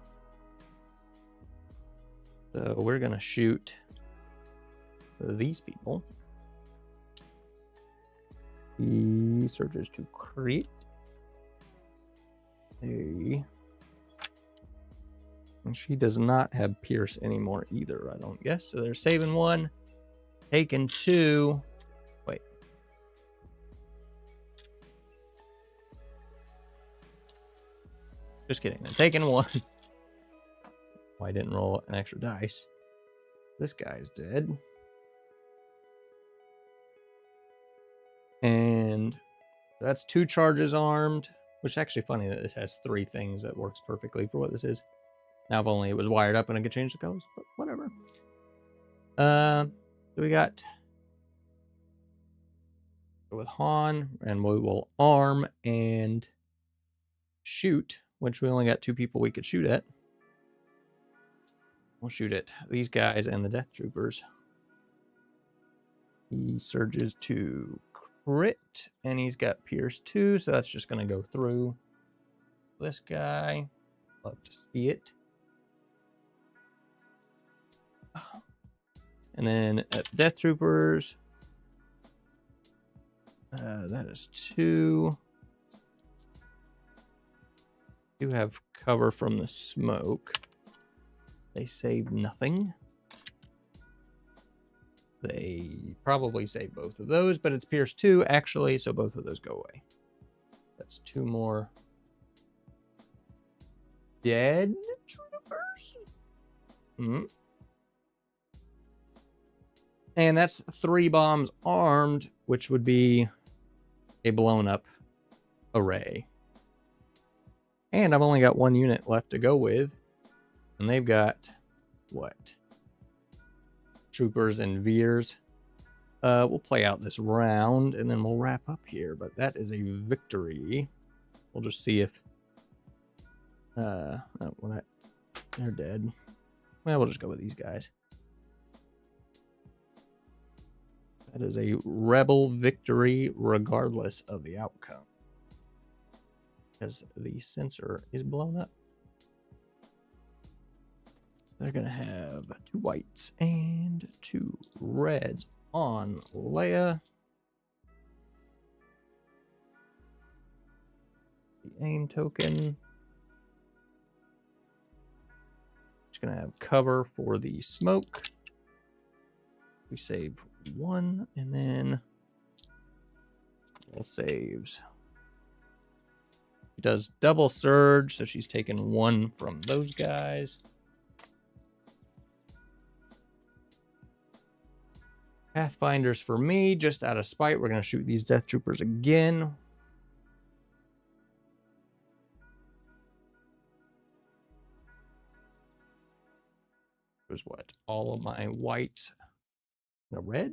So we're going to shoot these people. He surges to crit. And she does not have Pierce anymore either, I don't guess. So they're saving 1, taking 2. Wait. Just kidding. They're taking 1. Why didn't roll an extra dice? This guy's dead. And that's 2 charges armed, which is actually funny that this has 3 things that works perfectly for what this is. Now, if only it was wired up and I could change the colors, but whatever. So we got with Han, and we will arm and shoot, which we only got 2 people we could shoot at. We'll shoot at these guys and the Death Troopers. He surges to crit, and he's got Pierce 2, so that's just going to go through this guy. Love to see it. And then Death Troopers, that is 2. Do have cover from the smoke. They save nothing. They probably save both of those, but it's Pierce 2 actually, so both of those go away. That's 2 more dead troopers. And that's 3 bombs armed, which would be a blown up array. And I've only got 1 unit left to go with. And they've got, what? Troopers and Veers. We'll play out this round, and then we'll wrap up here. But that is a victory. We'll just see if... oh, well, they're dead. Well, we'll just go with these guys. That is a rebel victory regardless of the outcome. Because the sensor is blown up. They're going to have 2 whites and 2 reds on Leia. The aim token. Just going to have cover for the smoke. We save 1, and then we'll saves. She does double surge, so she's taken 1 from those guys. Pathfinders for me, just out of spite, we're going to shoot these Death Troopers again. Here's what? All of my whites. The red?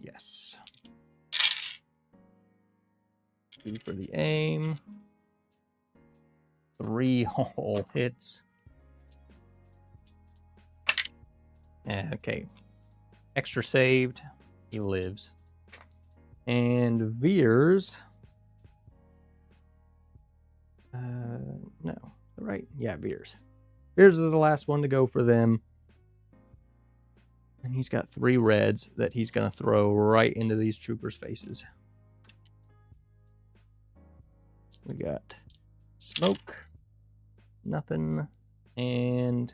Yes. 2 for the aim. 3 whole hits. Okay. Extra saved. He lives. And Veers. No. Right? Yeah, Veers. Veers is the last one to go for them. And he's got 3 reds that he's going to throw right into these troopers' faces. We got smoke. Nothing. And...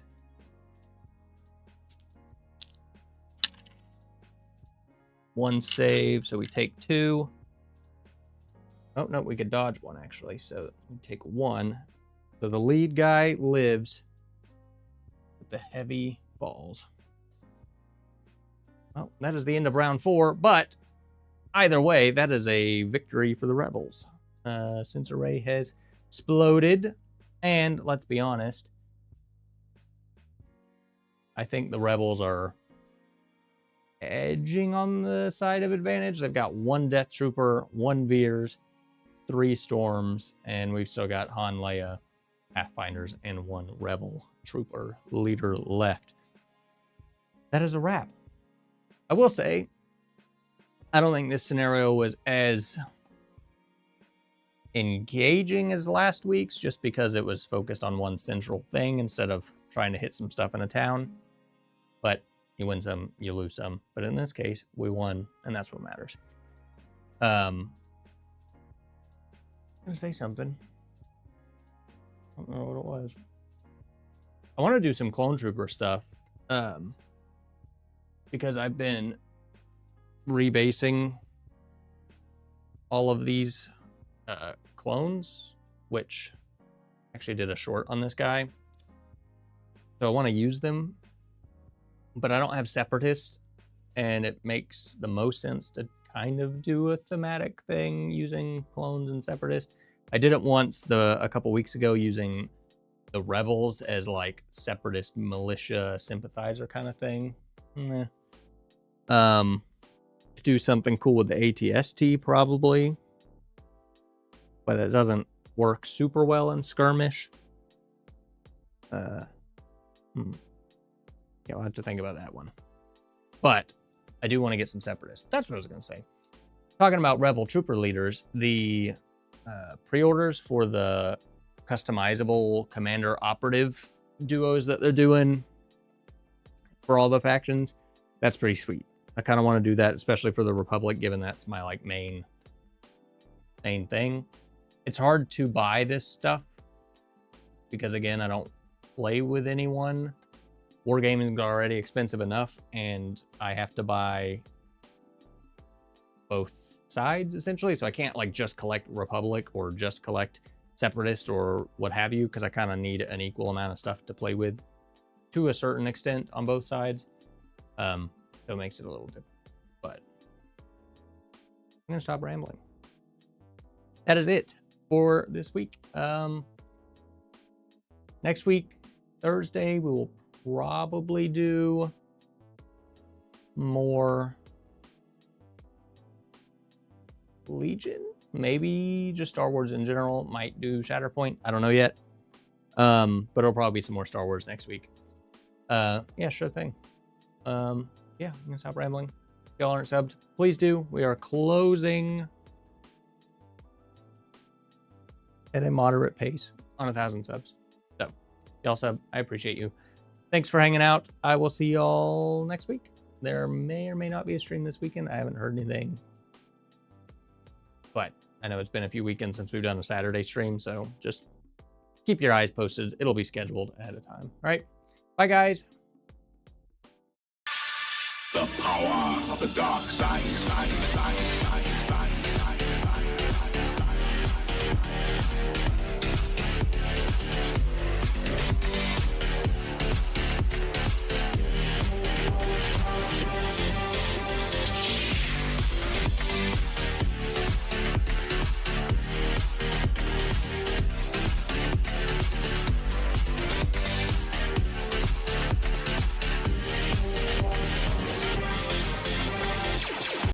one save, so we take 2. Oh, no, we could dodge 1, actually. So we take 1. So the lead guy lives, but the heavy falls. Well, that is the end of round 4, but either way, that is a victory for the Rebels. Sensor array has exploded, and let's be honest, I think the Rebels are edging on the side of advantage. They've got 1 Death Trooper, 1 Veers, 3 Storms, and we've still got Han, Leia, Pathfinders, and 1 Rebel Trooper leader left. That is a wrap. I will say, I don't think this scenario was as engaging as last week's, just because it was focused on one central thing instead of trying to hit some stuff in a town. But you win some, you lose some. But in this case, we won, and that's what matters. I'm gonna say something. I don't know what it was. I want to do some clone trooper stuff. Because I've been rebasing all of these clones, which actually did a short on this guy. So I want to use them, but I don't have Separatist, and it makes the most sense to kind of do a thematic thing using clones and Separatist. I did it once a couple weeks ago using the Rebels as like Separatist militia sympathizer kind of thing. Do something cool with the ATST probably, but it doesn't work super well in skirmish. Yeah, I'll have to think about that one. But I do want to get some Separatists. That's what I was going to say. Talking about Rebel Trooper leaders, the pre-orders for the customizable commander operative duos that they're doing for all the factions, that's pretty sweet. I kind of want to do that, especially for the Republic, given that's my like main thing. It's hard to buy this stuff because, again, I don't play with anyone. Wargaming is already expensive enough, and I have to buy both sides essentially, so I can't like just collect Republic or just collect Separatist or what have you, because I kind of need an equal amount of stuff to play with to a certain extent on both sides. So it makes it a little different, but I'm gonna stop rambling. That is it for this week. Next week, Thursday, we will probably do more Legion, maybe just Star Wars in general. Might do Shatterpoint, I don't know yet. But it'll probably be some more Star Wars next week. Yeah, sure thing. Yeah, I'm gonna stop rambling. If y'all aren't subbed, please do. We are closing at a moderate pace on 1,000 subs. So y'all sub, I appreciate you. Thanks for hanging out. I will see y'all next week. There may or may not be a stream this weekend. I haven't heard anything, but I know it's been a few weekends since we've done a Saturday stream, so just keep your eyes posted. It'll be scheduled ahead of time. All right, bye guys. The power of the dark side.